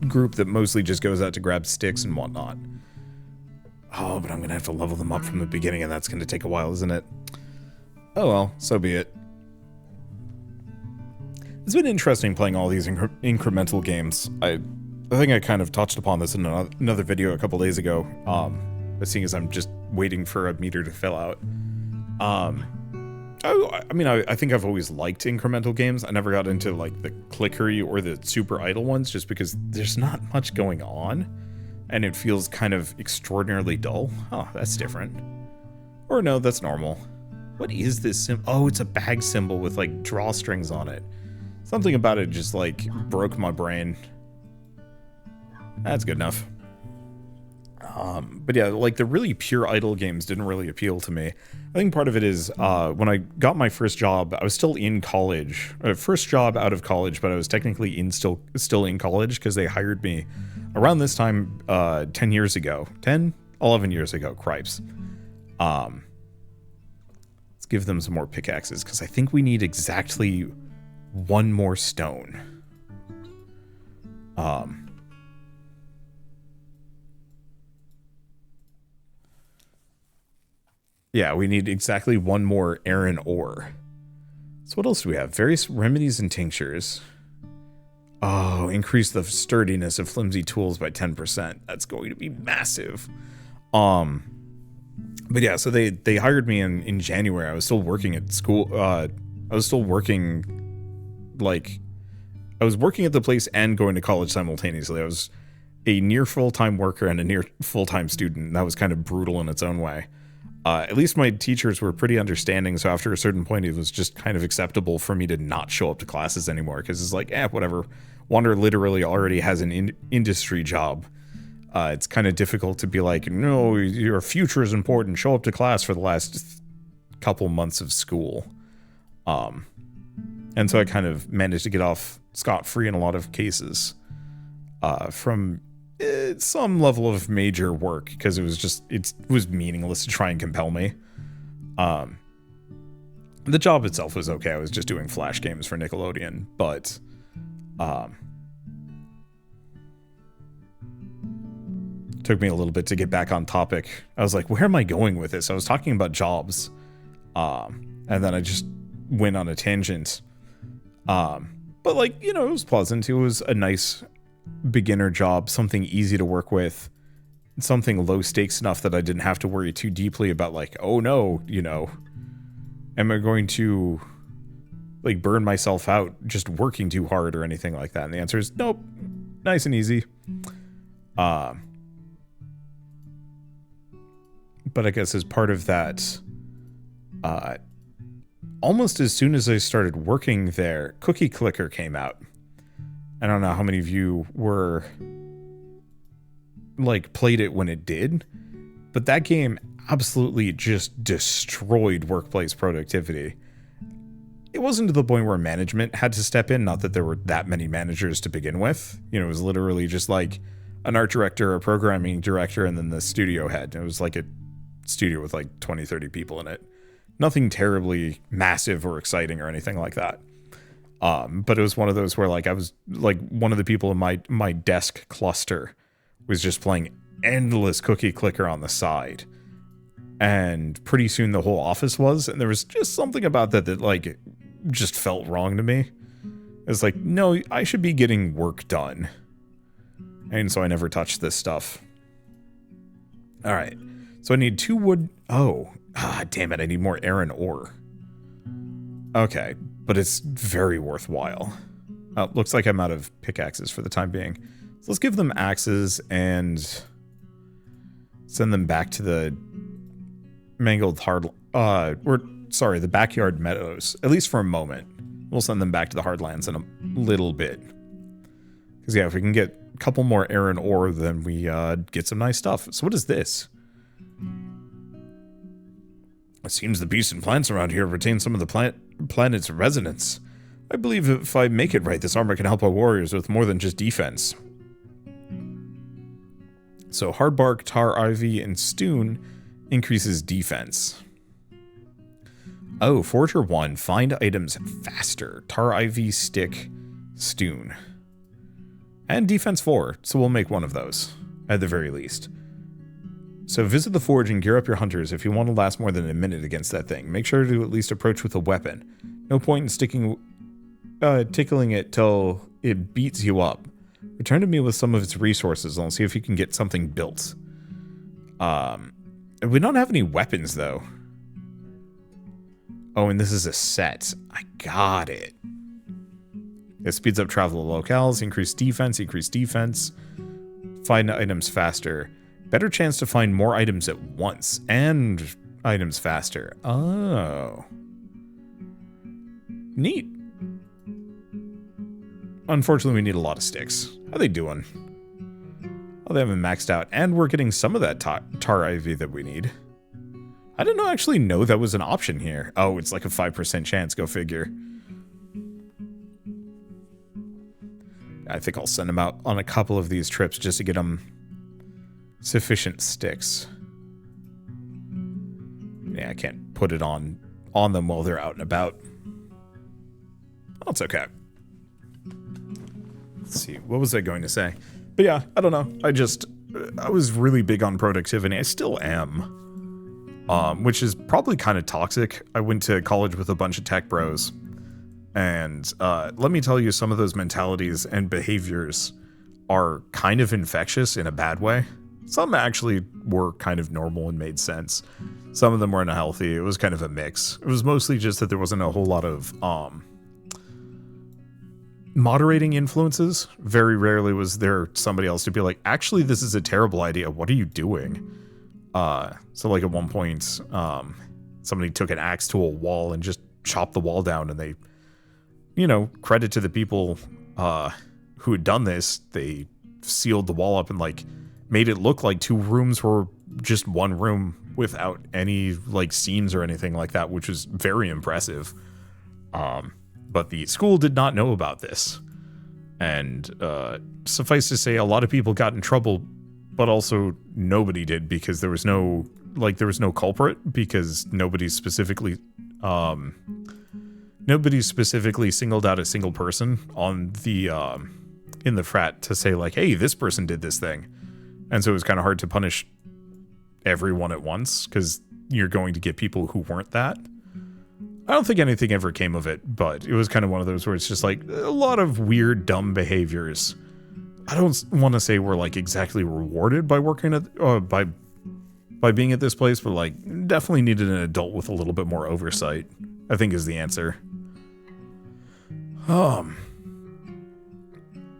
group that mostly just goes out to grab sticks and whatnot. Oh, but I'm going to have to level them up from the beginning, and that's going to take a while, isn't it? Oh well, so be it. It's been interesting playing all these incremental games. I think I kind of touched upon this in another video a couple days ago, but seeing as I'm just waiting for a meter to fill out. I mean, I think I've always liked incremental games. I never got into, like, the clickery or the super idle ones, just because there's not much going on. And it feels kind of extraordinarily dull. Oh, that's different. Or no, that's normal. What is this symbol? Oh, it's a bag symbol with, like, drawstrings on it. Something about it just, like, broke my brain. That's good enough. But yeah, like, the really pure idle games didn't really appeal to me. I think part of it is, when I got my first job, I was still in college. First job out of college, but I was technically still in college, because they hired me around this time, 10 years ago. 10? 11 years ago, cripes. Let's give them some more pickaxes, because I think we need exactly 1 more stone. Yeah, we need exactly 1 more iron ore. So what else do we have? Various remedies and tinctures. Oh, increase the sturdiness of flimsy tools by 10%. That's going to be massive. But yeah, so they hired me in January. I was still working at school. I was working at the place and going to college simultaneously. I was a near full-time worker and a near full-time student. And that was kind of brutal in its own way. At least my teachers were pretty understanding, so after a certain point, it was just kind of acceptable for me to not show up to classes anymore, because it's like, whatever. Wander literally already has an industry job. It's kind of difficult to be like, no, your future is important, show up to class for the last couple months of school. And so I kind of managed to get off scot-free in a lot of cases from some level of major work, because it was meaningless to try and compel me. The job itself was okay. I was just doing Flash games for Nickelodeon, but took me a little bit to get back on topic. I was like, where am I going with this? I was talking about jobs, and then I just went on a tangent. But like, it was pleasant. It was a nice beginner job, something easy to work with, something low stakes enough that I didn't have to worry too deeply about, like, oh no, am I going to like burn myself out just working too hard or anything like that? And the answer is nope. Nice and easy. But I guess as part of that, almost as soon as I started working there, Cookie Clicker came out. I don't know how many of you were like played it when it did, but that game absolutely just destroyed workplace productivity. It wasn't to the point where management had to step in, not that there were that many managers to begin with. You know, it was literally just like an art director, a programming director, and then the studio head. It was like a studio with like 20, 30 people in it. Nothing terribly massive or exciting or anything like that. But it was one of those where like I was like one of the people in my desk cluster was just playing endless cookie clicker on the side. And pretty soon the whole office was, and there was just something about that like just felt wrong to me. It's like, no, I should be getting work done. And so I never touched this stuff. All right. So I need 2 wood. Oh, damn it. I need more iron ore. Okay. But it's very worthwhile. Looks like I'm out of pickaxes for the time being. So let's give them axes and send them back to the mangled the backyard meadows, at least for a moment. We'll send them back to the hardlands in a little bit. Because yeah, if we can get a couple more iron ore, then we get some nice stuff. So what is this? It seems the beasts and plants around here retain some of the planet's resonance. I believe if I make it right, this armor can help our warriors with more than just defense. So hardbark, tar ivy, and stone increases defense. Oh, Forger 1, find items faster. Tar ivy, stick, stone. And defense 4, so we'll make one of those, at the very least. So visit the forge and gear up your hunters if you want to last more than a minute against that thing. Make sure to at least approach with a weapon. No point in tickling it till it beats you up. Return to me with some of its resources and I'll see if you can get something built. We don't have any weapons though. Oh, and this is a set. I got it. It speeds up travel to locales, increase defense, find items faster. Better chance to find more items at once, and items faster. Oh. Neat. Unfortunately, we need a lot of sticks. How are they doing? Oh, they haven't maxed out, and we're getting some of that tar ivy that we need. I didn't actually know that was an option here. Oh, it's like a 5% chance, go figure. I think I'll send them out on a couple of these trips just to get them sufficient sticks. Yeah, I can't put it on them while they're out and about. Oh, it's okay. Let's see, what was I going to say? But yeah, I don't know. I was really big on productivity. I still am. Which is probably kind of toxic. I went to college with a bunch of tech bros. And let me tell you, some of those mentalities and behaviors are kind of infectious in a bad way. Some actually were kind of normal and made sense. Some of them were unhealthy. It was kind of a mix. It was mostly just that there wasn't a whole lot of moderating influences. Very rarely was there somebody else to be like, actually, this is a terrible idea. What are you doing? So like at one point, somebody took an axe to a wall and just chopped the wall down, and they, you know, credit to the people who had done this. They sealed the wall up and like made it look like 2 rooms were just 1 room without any like seams or anything like that, which was very impressive. But the school did not know about this. And suffice to say, a lot of people got in trouble, but also nobody did, because there was no culprit, because nobody specifically singled out a single person on the in the frat to say like, hey, this person did this thing. And so it was kind of hard to punish everyone at once, because you're going to get people who weren't that. I don't think anything ever came of it, but it was kind of one of those where it's just like a lot of weird, dumb behaviors. I don't want to say we're like exactly rewarded by working at by being at this place, but like definitely needed an adult with a little bit more oversight, I think is the answer.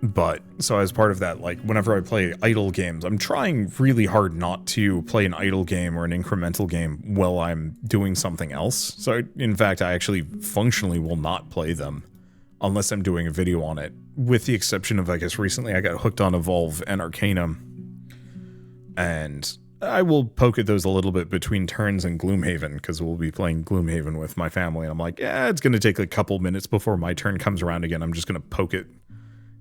But so as part of that, like whenever I play idle games, I'm trying really hard not to play an idle game or an incremental game while I'm doing something else. So in fact, I actually functionally will not play them unless I'm doing a video on it, with the exception of, I guess recently I got hooked on Evolve and Arcanum. And I will poke at those a little bit between turns and Gloomhaven, because we'll be playing Gloomhaven with my family. And I'm like, yeah, it's going to take a couple minutes before my turn comes around again. I'm just going to poke it,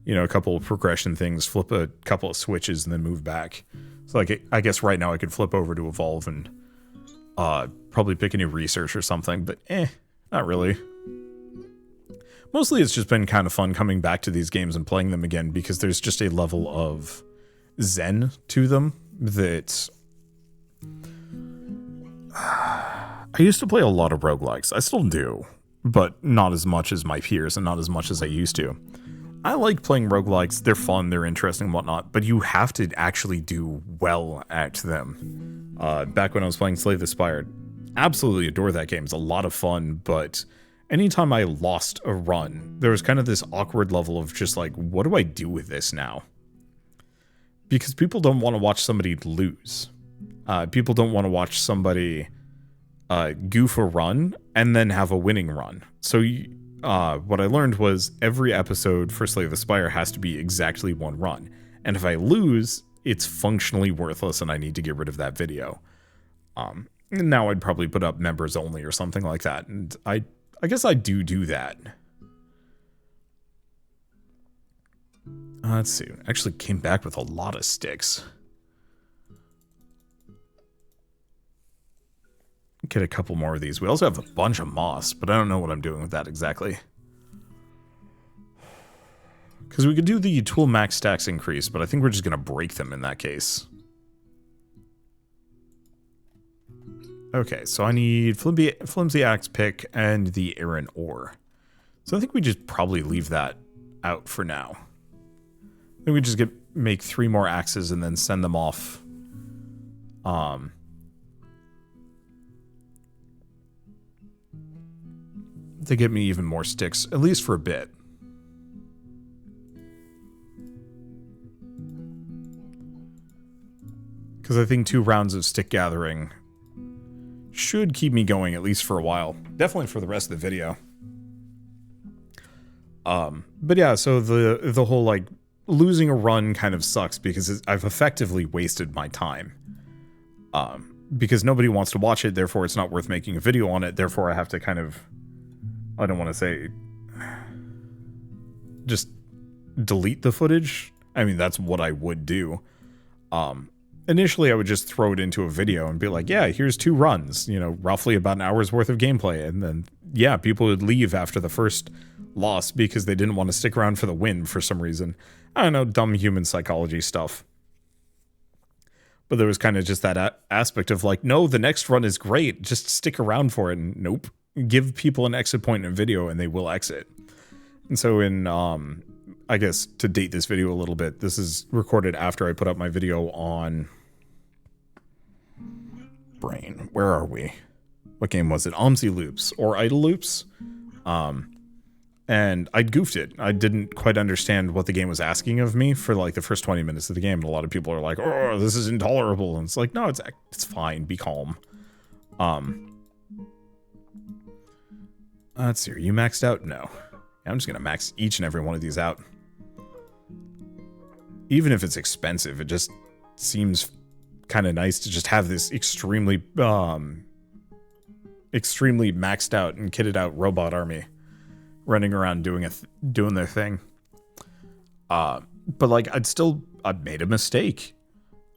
a couple of progression things, flip a couple of switches, and then move back. So like, I guess right now I could flip over to Evolve and probably pick a new research or something, but not really. Mostly it's just been kind of fun coming back to these games and playing them again, because there's just a level of zen to them that... I used to play a lot of roguelikes. I still do, but not as much as my peers and not as much as I used to. I like playing roguelikes. They're fun, they're interesting and whatnot, but you have to actually do well at them. Back when I was playing Slay the Spire, absolutely adore that game. It's a lot of fun, but anytime I lost a run, there was kind of this awkward level of just like, what do I do with this now? Because people don't want to watch somebody lose. People don't want to watch somebody goof a run and then have a winning run. So what I learned was every episode for Slay the Spire has to be exactly one run. And if I lose, it's functionally worthless and I need to get rid of that video. Now I'd probably put up members only or something like that. And I guess I do that. Let's see. Actually came back with a lot of sticks. Get a couple more of these. We also have a bunch of moss, but I don't know what I'm doing with that exactly. Because we could do the tool max stacks increase, but I think we're just going to break them in that case. Okay, so I need flimsy axe pick and the iron ore. So I think we just probably leave that out for now. I think we just make 3 more axes and then send them off. To get me even more sticks, at least for a bit. Because I think 2 rounds of stick gathering should keep me going at least for a while. Definitely for the rest of the video. But yeah, so the whole like losing a run kind of sucks because I've effectively wasted my time. Because nobody wants to watch it, therefore it's not worth making a video on it, therefore I have to kind of... I don't want to say just delete the footage. I mean, that's what I would do. Initially, I would just throw it into a video and be like, yeah, here's 2 runs, roughly about an hour's worth of gameplay. And then, yeah, people would leave after the first loss because they didn't want to stick around for the win for some reason. I don't know, dumb human psychology stuff. But there was kind of just that aspect of like, no, the next run is great. Just stick around for it. And nope. Give people an exit point in a video and they will exit. And so in, I guess to date this video a little bit, this is recorded after I put up my video on Brain. Where are we? What game was it? OMSI Loops or Idle Loops. And I goofed it. I didn't quite understand what the game was asking of me for like the first 20 minutes of the game. And a lot of people are like, oh, this is intolerable. And it's like, no, it's fine. Be calm. Let's see, are you maxed out? No. I'm just going to max each and every one of these out. Even if it's expensive, it just seems kind of nice to just have this extremely maxed out and kitted out robot army running around doing their thing. But like, I made a mistake.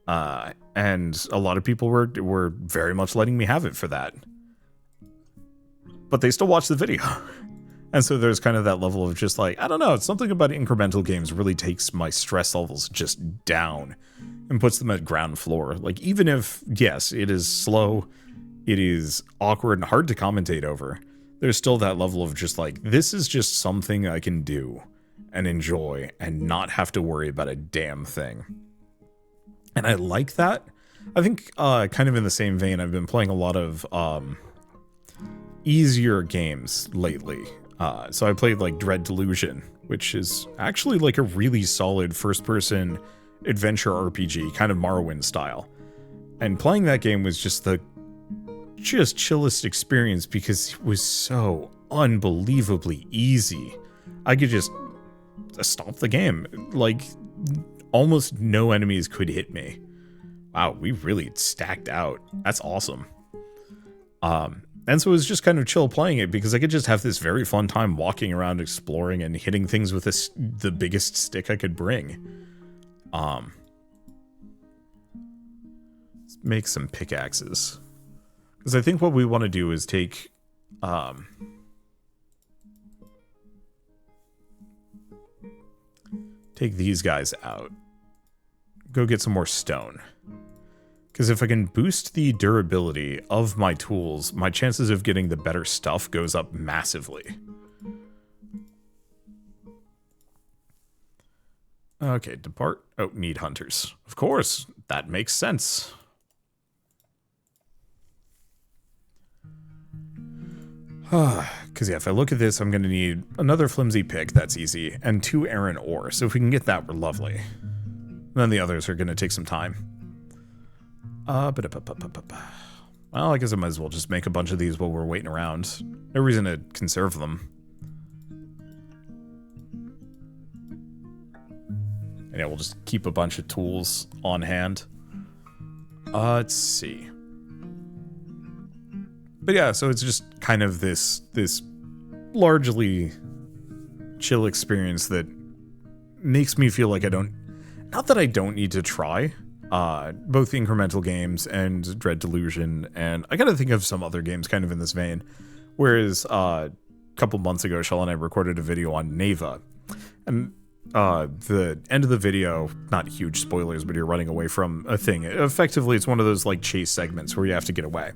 And a lot of people were very much letting me have it for that. But they still watch the video. And so there's kind of that level of just like, I don't know, it's something about incremental games really takes my stress levels just down and puts them at ground floor. Like, even if, yes, it is slow, it is awkward and hard to commentate over, there's still that level of just like, this is just something I can do and enjoy and not have to worry about a damn thing. And I like that. I think kind of in the same vein, I've been playing a lot of easier games lately. So I played like Dread Delusion, which is actually like a really solid first-person adventure RPG, kind of Morrowind style. And playing that game was just the chillest experience because it was so unbelievably easy. I could just stop the game. Like, almost no enemies could hit me. Wow, we really stacked out. That's awesome. And so it was just kind of chill playing it because I could just have this very fun time walking around exploring and hitting things with the biggest stick I could bring. Let's make some pickaxes. Because I think what we want to do is take... take these guys out. Go get some more stone. Because if I can boost the durability of my tools, my chances of getting the better stuff goes up massively. Okay, depart. Oh, need hunters. Of course, that makes sense. Because yeah, if I look at this, I'm going to need another flimsy pick, that's easy, and 2 iron ore. So if we can get that, we're lovely. And then the others are going to take some time. Well, I guess I might as well just make a bunch of these while we're waiting around. No reason to conserve them. And yeah, we'll just keep a bunch of tools on hand. Let's see. But yeah, so it's just kind of this largely chill experience that makes me feel like I don't... Not that I don't need to try... both incremental games and Dread Delusion, and I gotta think of some other games kind of in this vein. Whereas a couple months ago, Shell and I recorded a video on Neva, and the end of the video, not huge spoilers, but you're running away from a thing. Effectively, it's one of those like chase segments where you have to get away.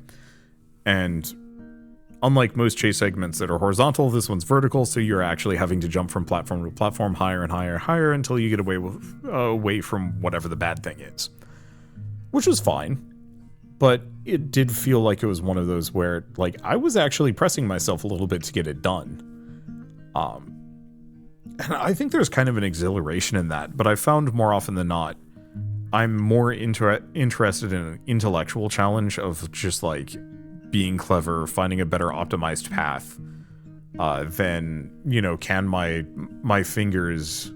And unlike most chase segments that are horizontal, this one's vertical, so you're actually having to jump from platform to platform, higher and higher and higher, until you get away from whatever the bad thing is. Which was fine, but it did feel like it was one of those where, like, I was actually pressing myself a little bit to get it done. And I think there's kind of an exhilaration in that, but I found more often than not, I'm more interested in an intellectual challenge of just, like, being clever, finding a better optimized path, than, you know, can my fingers...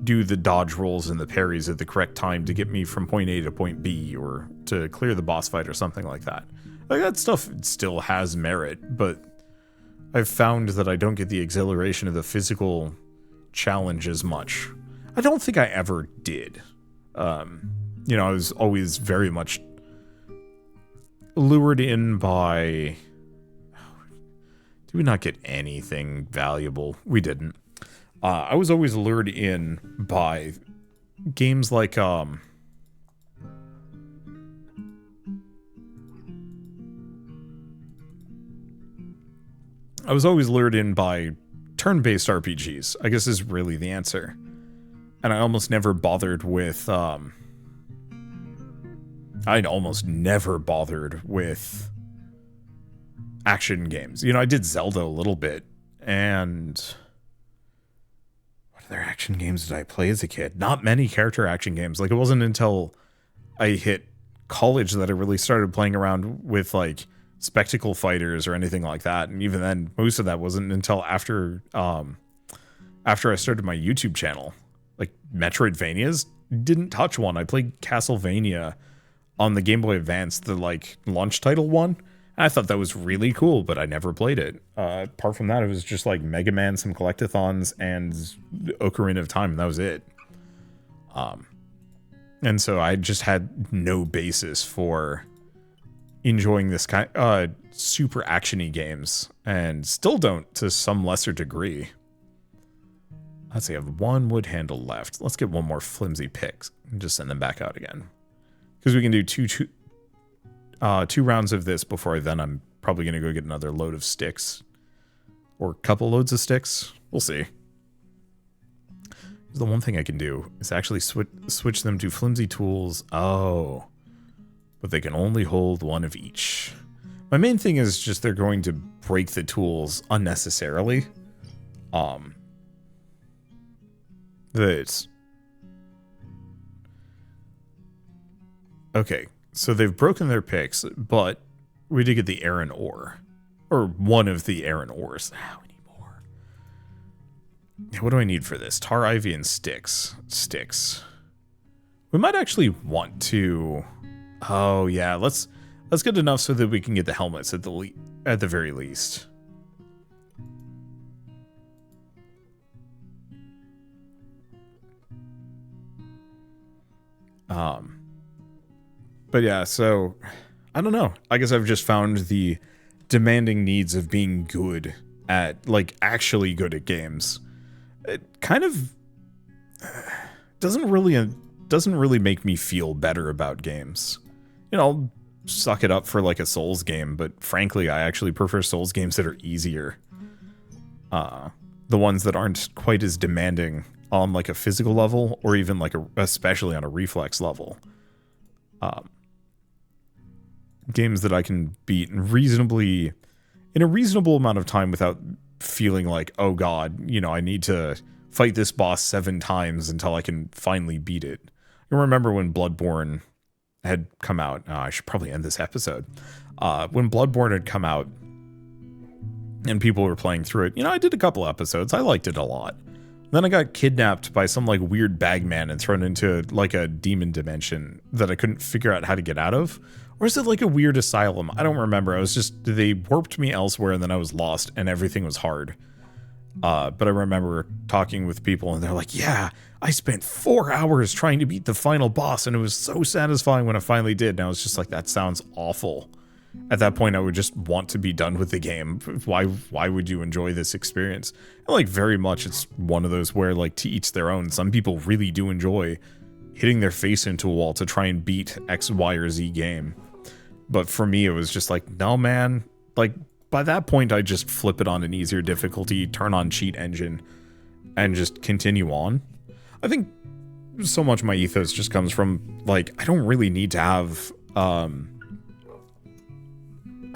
do the dodge rolls and the parries at the correct time to get me from point A to point B, or to clear the boss fight or something like that. Like, that stuff still has merit, but I've found that I don't get the exhilaration of the physical challenge as much. I don't think I ever did. You know, I was always very much lured in by... Did we not get anything valuable? We didn't. I was always lured in by games like, I was always lured in by turn-based RPGs, I guess is really the answer. And I almost never bothered with, I'd almost never bothered with action games. You know, I did Zelda a little bit, and... other action games did I play as a kid? Not many character action games. Like, it wasn't until I hit college that I really started playing around with, like, spectacle fighters or anything like that. And even then, most of that wasn't until after I started my YouTube channel. Like, Metroidvanias, didn't touch one. I played Castlevania on the Game Boy Advance, the, like, launch title one. I thought that was really cool, but I never played it. Apart from that, it was just like Mega Man, some collectathons, and Ocarina of Time, and that was it. And so I just had no basis for enjoying this kind super actiony games, and still don't to some lesser degree. Let's see, I have 1 wood handle left. Let's get 1 more flimsy pick and just send them back out again. Because we can do two rounds of this before I'm probably going to go get another load of sticks. Or a couple loads of sticks. We'll see. The one thing I can do is actually switch them to flimsy tools. Oh. But they can only hold 1 of each. My main thing is just they're going to break the tools unnecessarily. Okay. So they've broken their picks, but we did get the iron ore. Or 1 of the iron ores. Ah, we need more. What do I need for this? Tar, ivy, and sticks. Sticks. We might actually want to Oh yeah, let's get enough so that we can get the helmets at the very least. But yeah, so I don't know. I guess I've just found the demanding needs of being good at, like, actually good at games. It kind of doesn't really make me feel better about games. You know, I'll suck it up for like a Souls game, but frankly, I actually prefer Souls games that are easier. The ones that aren't quite as demanding on like a physical level, or even like especially on a reflex level. Games that I can beat in a reasonable amount of time without feeling like, oh god, you know, I need to fight this boss 7 times until I can finally beat it. I remember when Bloodborne had come out. I should probably end this episode. When Bloodborne had come out and people were playing through it, you know, I did a couple episodes. I liked it a lot. Then I got kidnapped by some like weird bagman and thrown into like a demon dimension that I couldn't figure out how to get out of. Or is it like a weird asylum? I don't remember. I was just, they warped me elsewhere and then I was lost and everything was hard. But I remember talking with people and they're like, yeah, I spent 4 hours trying to beat the final boss and it was so satisfying when I finally did. And I was just like, that sounds awful. At that point, I would just want to be done with the game. Why would you enjoy this experience? And like, very much, it's one of those where, like, to each their own. Some people really do enjoy hitting their face into a wall to try and beat X, Y, or Z game. But for me, it was just like, no, man. Like, by that point, I just flip it on an easier difficulty, turn on cheat engine, and just continue on. I think so much my ethos just comes from, like, I don't really need to have, I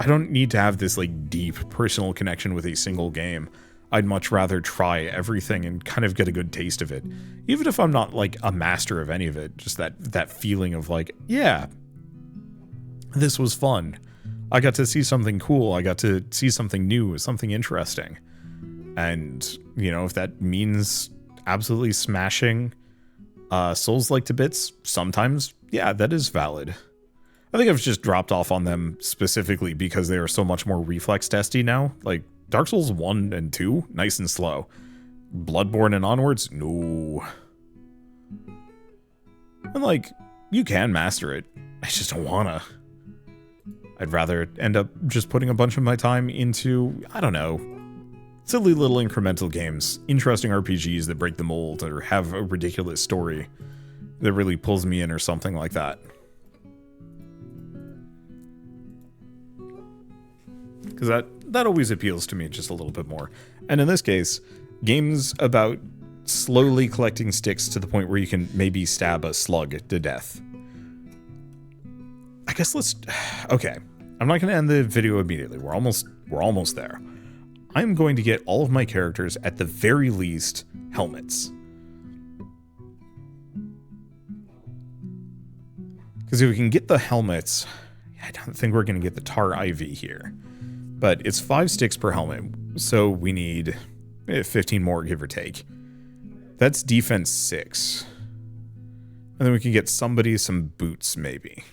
don't need to have this, like, deep personal connection with a single game. I'd much rather try everything and kind of get a good taste of it. Even if I'm not, like, a master of any of it, just that feeling of, like, yeah, this was fun. I got to see something cool. I got to see something new, something interesting. And, you know, if that means absolutely smashing Souls-like to bits, sometimes, yeah, that is valid. I think I've just dropped off on them specifically because they are so much more reflex testy now. Like, Dark Souls 1 and 2, nice and slow. Bloodborne and onwards, no. And, like, you can master it. I just don't wanna. I'd rather end up just putting a bunch of my time into, I don't know, silly little incremental games, interesting RPGs that break the mold or have a ridiculous story that really pulls me in or something like that. Because that always appeals to me just a little bit more. And in this case, games about slowly collecting sticks to the point where you can maybe stab a slug to death. I guess okay. I'm not going to end the video immediately. We're almost there. I'm going to get all of my characters, at the very least, helmets. Because if we can get the helmets, I don't think we're going to get the tar ivy here. But it's 5 sticks per helmet, so we need 15 more, give or take. That's defense 6. And then we can get somebody some boots, maybe.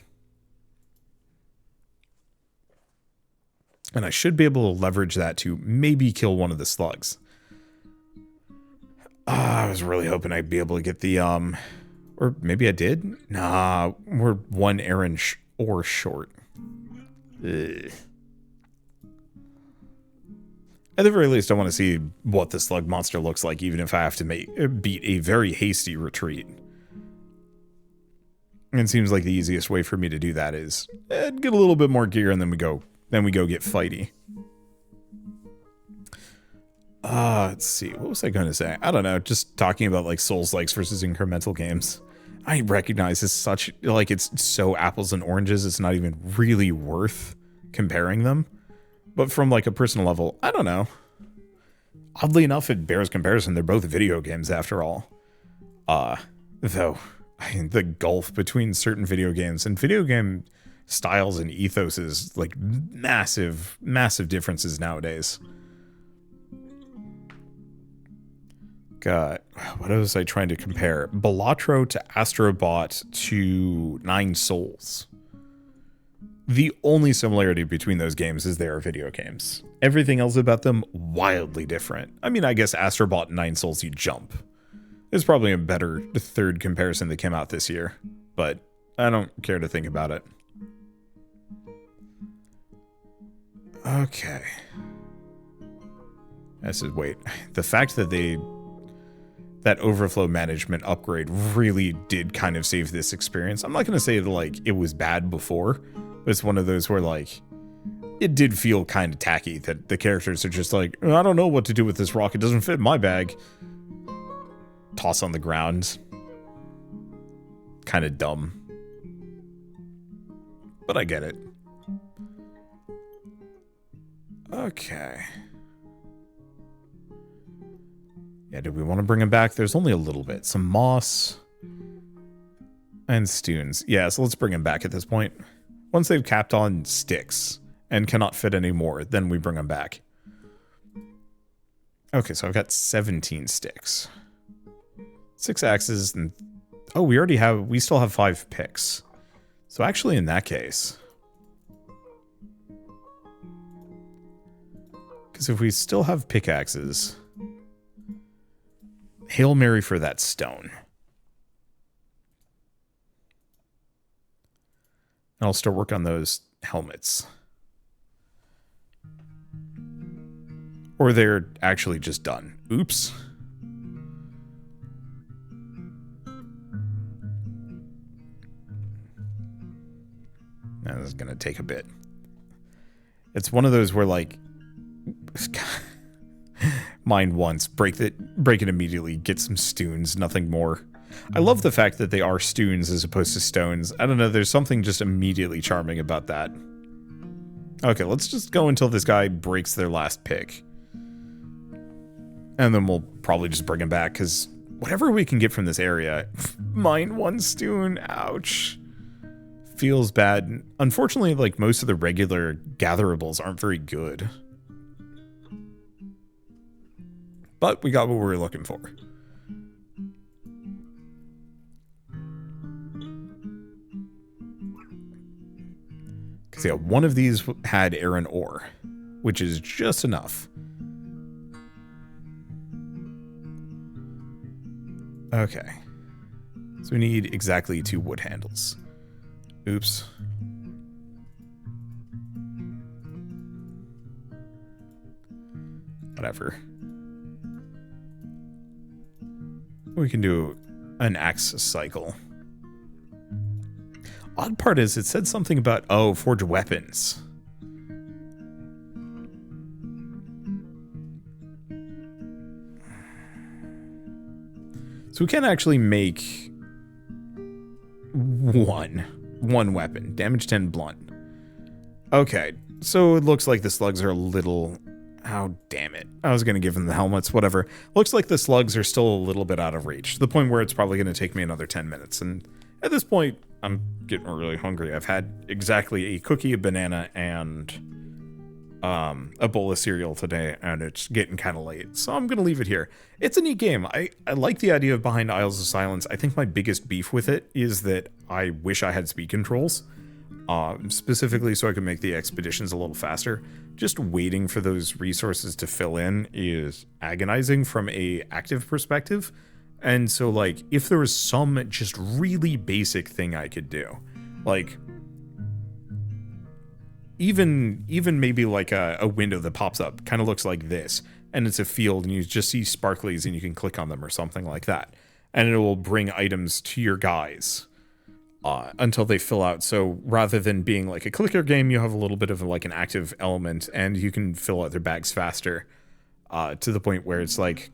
And I should be able to leverage that to maybe kill one of the slugs. I was really hoping I'd be able to get the, or maybe I did? Nah, we're 1 errand or short. Ugh. At the very least, I want to see what the slug monster looks like, even if I have to beat a very hasty retreat. And it seems like the easiest way for me to do that is get a little bit more gear and then we go get fighty. Let's see. What was I going to say? I don't know. Just talking about like Souls-likes versus incremental games. I recognize it's such, like, it's so apples and oranges. It's not even really worth comparing them. But from like a personal level, I don't know. Oddly enough, it bears comparison. They're both video games after all. Though, the gulf between certain video games and video game styles and ethos is like massive differences nowadays. God, what was I trying to compare? Balatro to Astrobot to Nine Souls. The only similarity between those games is they are video games. Everything else about them, wildly different. I mean, I guess Astrobot and Nine Souls You Jump is probably a better third comparison that came out this year, but I don't care to think about it. Okay. Wait, the fact that that overflow management upgrade really did kind of save this experience. I'm not going to say that, like, it was bad before, but it's one of those where, like, it did feel kind of tacky that the characters are just like, I don't know what to do with this rock. It doesn't fit in my bag. Toss on the ground. Kind of dumb. But I get it. Okay. Yeah, do we want to bring him back? There's only a little bit. Some moss and stoons. Yeah, so let's bring him back at this point. Once they've capped on sticks and cannot fit anymore, then we bring them back. Okay, so I've got 17 sticks. 6 axes and... Oh, we still have 5 picks. So actually in that case... Because if we still have pickaxes... Hail Mary for that stone. And I'll still work on those helmets. Or they're actually just done. Oops. Now this is going to take a bit. It's one of those where, like... Mine once, break it immediately, get some stoons, nothing more. I love the fact that they are stoons as opposed to stones. I don't know, there's something just immediately charming about that. Okay, let's just go until this guy breaks their last pick. And then we'll probably just bring him back, because whatever we can get from this area... Mine one stoon, ouch. Feels bad. Unfortunately, like, most of the regular gatherables aren't very good. But we got what we were looking for. Because, yeah, one of these had iron ore, which is just enough. Okay. So we need exactly 2 wood handles. Oops. Whatever. We can do an axe cycle. Odd part is it said something about, oh, forge weapons. So we can actually make one weapon. Damage 10 blunt. Okay, so it looks like the slugs are a little... Oh, damn it. I was going to give them the helmets, whatever. Looks like the slugs are still a little bit out of reach, to the point where it's probably going to take me another 10 minutes. And at this point, I'm getting really hungry. I've had exactly a cookie, a banana, and a bowl of cereal today, and it's getting kind of late. So I'm going to leave it here. It's a neat game. I like the idea of Behind Isles of Silence. I think my biggest beef with it is that I wish I had speed controls. Specifically so I can make the expeditions a little faster. Just waiting for those resources to fill in is agonizing from a active perspective. And so, like, if there was some just really basic thing I could do, like even maybe like a window that pops up, kind of looks like this, and it's a field and you just see sparklies and you can click on them or something like that, and it will bring items to your guys until they fill out. So rather than being like a clicker game, you have a little bit of like an active element, and you can fill out their bags faster, to the point where it's like,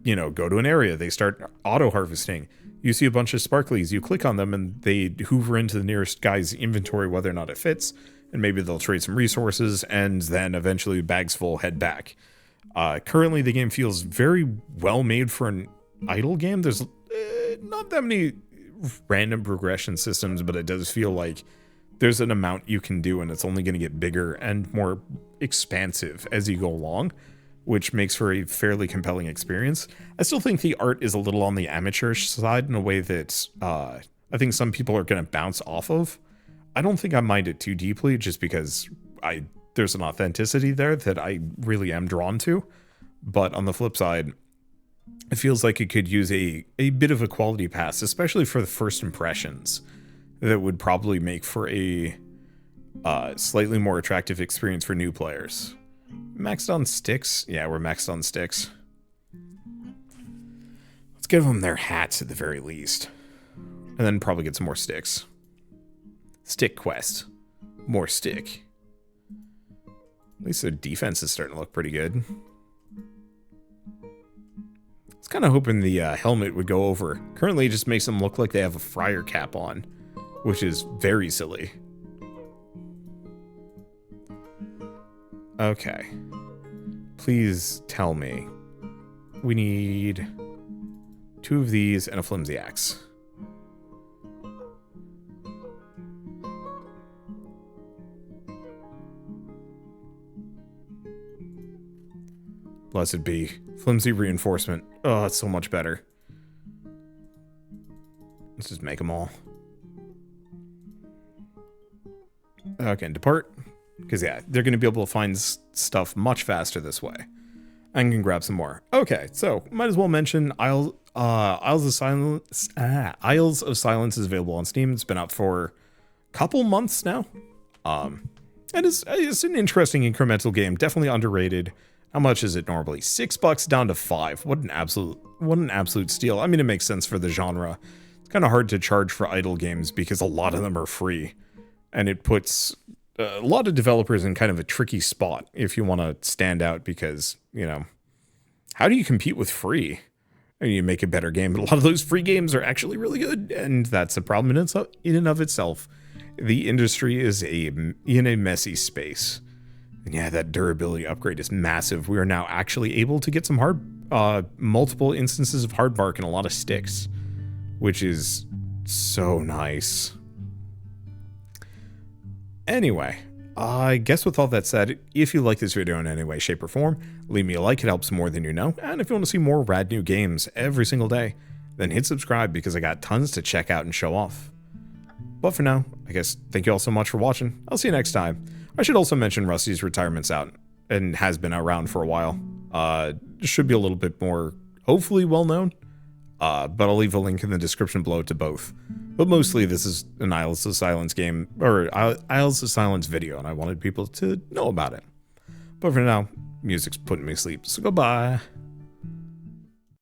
you know, go to an area, they start auto harvesting, you see a bunch of sparklies, you click on them, and they hoover into the nearest guy's inventory whether or not it fits, and maybe they'll trade some resources, and then eventually bags full, head back. Currently the game feels very well made for an idle game. There's not that many random progression systems, but it does feel like there's an amount you can do, and it's only going to get bigger and more expansive as you go along, which makes for a fairly compelling experience. I still think the art is a little on the amateurish side in a way that I think some people are going to bounce off of. I don't think I mind it too deeply, just because there's an authenticity there that I really am drawn to. But on the flip side, it feels like it could use a bit of a quality pass, especially for the first impressions. That would probably make for a slightly more attractive experience for new players. Maxed on sticks? Yeah, we're maxed on sticks. Let's give them their hats at the very least. And then probably get some more sticks. Stick quest. More stick. At least their defense is starting to look pretty good. I was kind of hoping the helmet would go over. Currently it just makes them look like they have a friar cap on, which is very silly. Okay. Please tell me. We need 2 of these and a flimsy axe. Blessed be. Flimsy reinforcement. Oh, it's so much better. Let's just make them all. Okay, and depart. Because, yeah, they're going to be able to find stuff much faster this way. I can grab some more. Okay, so might as well mention Isles of Silence. Isles of Silence is available on Steam. It's been out for a couple months now. It's an interesting incremental game. Definitely underrated. How much is it normally? $6 down to $5. What an absolute steal. I mean, it makes sense for the genre. It's kind of hard to charge for idle games because a lot of them are free, and it puts a lot of developers in kind of a tricky spot if you want to stand out, because, you know, how do you compete with free? And you make a better game, but a lot of those free games are actually really good, and that's a problem in and of itself. The industry is in a messy space. And yeah, that durability upgrade is massive. We are now actually able to get some multiple instances of hard bark and a lot of sticks, which is so nice. Anyway, I guess with all that said, if you like this video in any way, shape, or form, leave me a like. It helps more than you know. And if you want to see more rad new games every single day, then hit subscribe, because I got tons to check out and show off. But for now, I guess thank you all so much for watching. I'll see you next time. I should also mention Rusty's retirement's out and has been around for a while. Should be a little bit more, hopefully, well-known. But I'll leave a link in the description below to both. But mostly this is an Isles of Silence game, or Isles of Silence video, and I wanted people to know about it. But for now, music's putting me to sleep, so goodbye.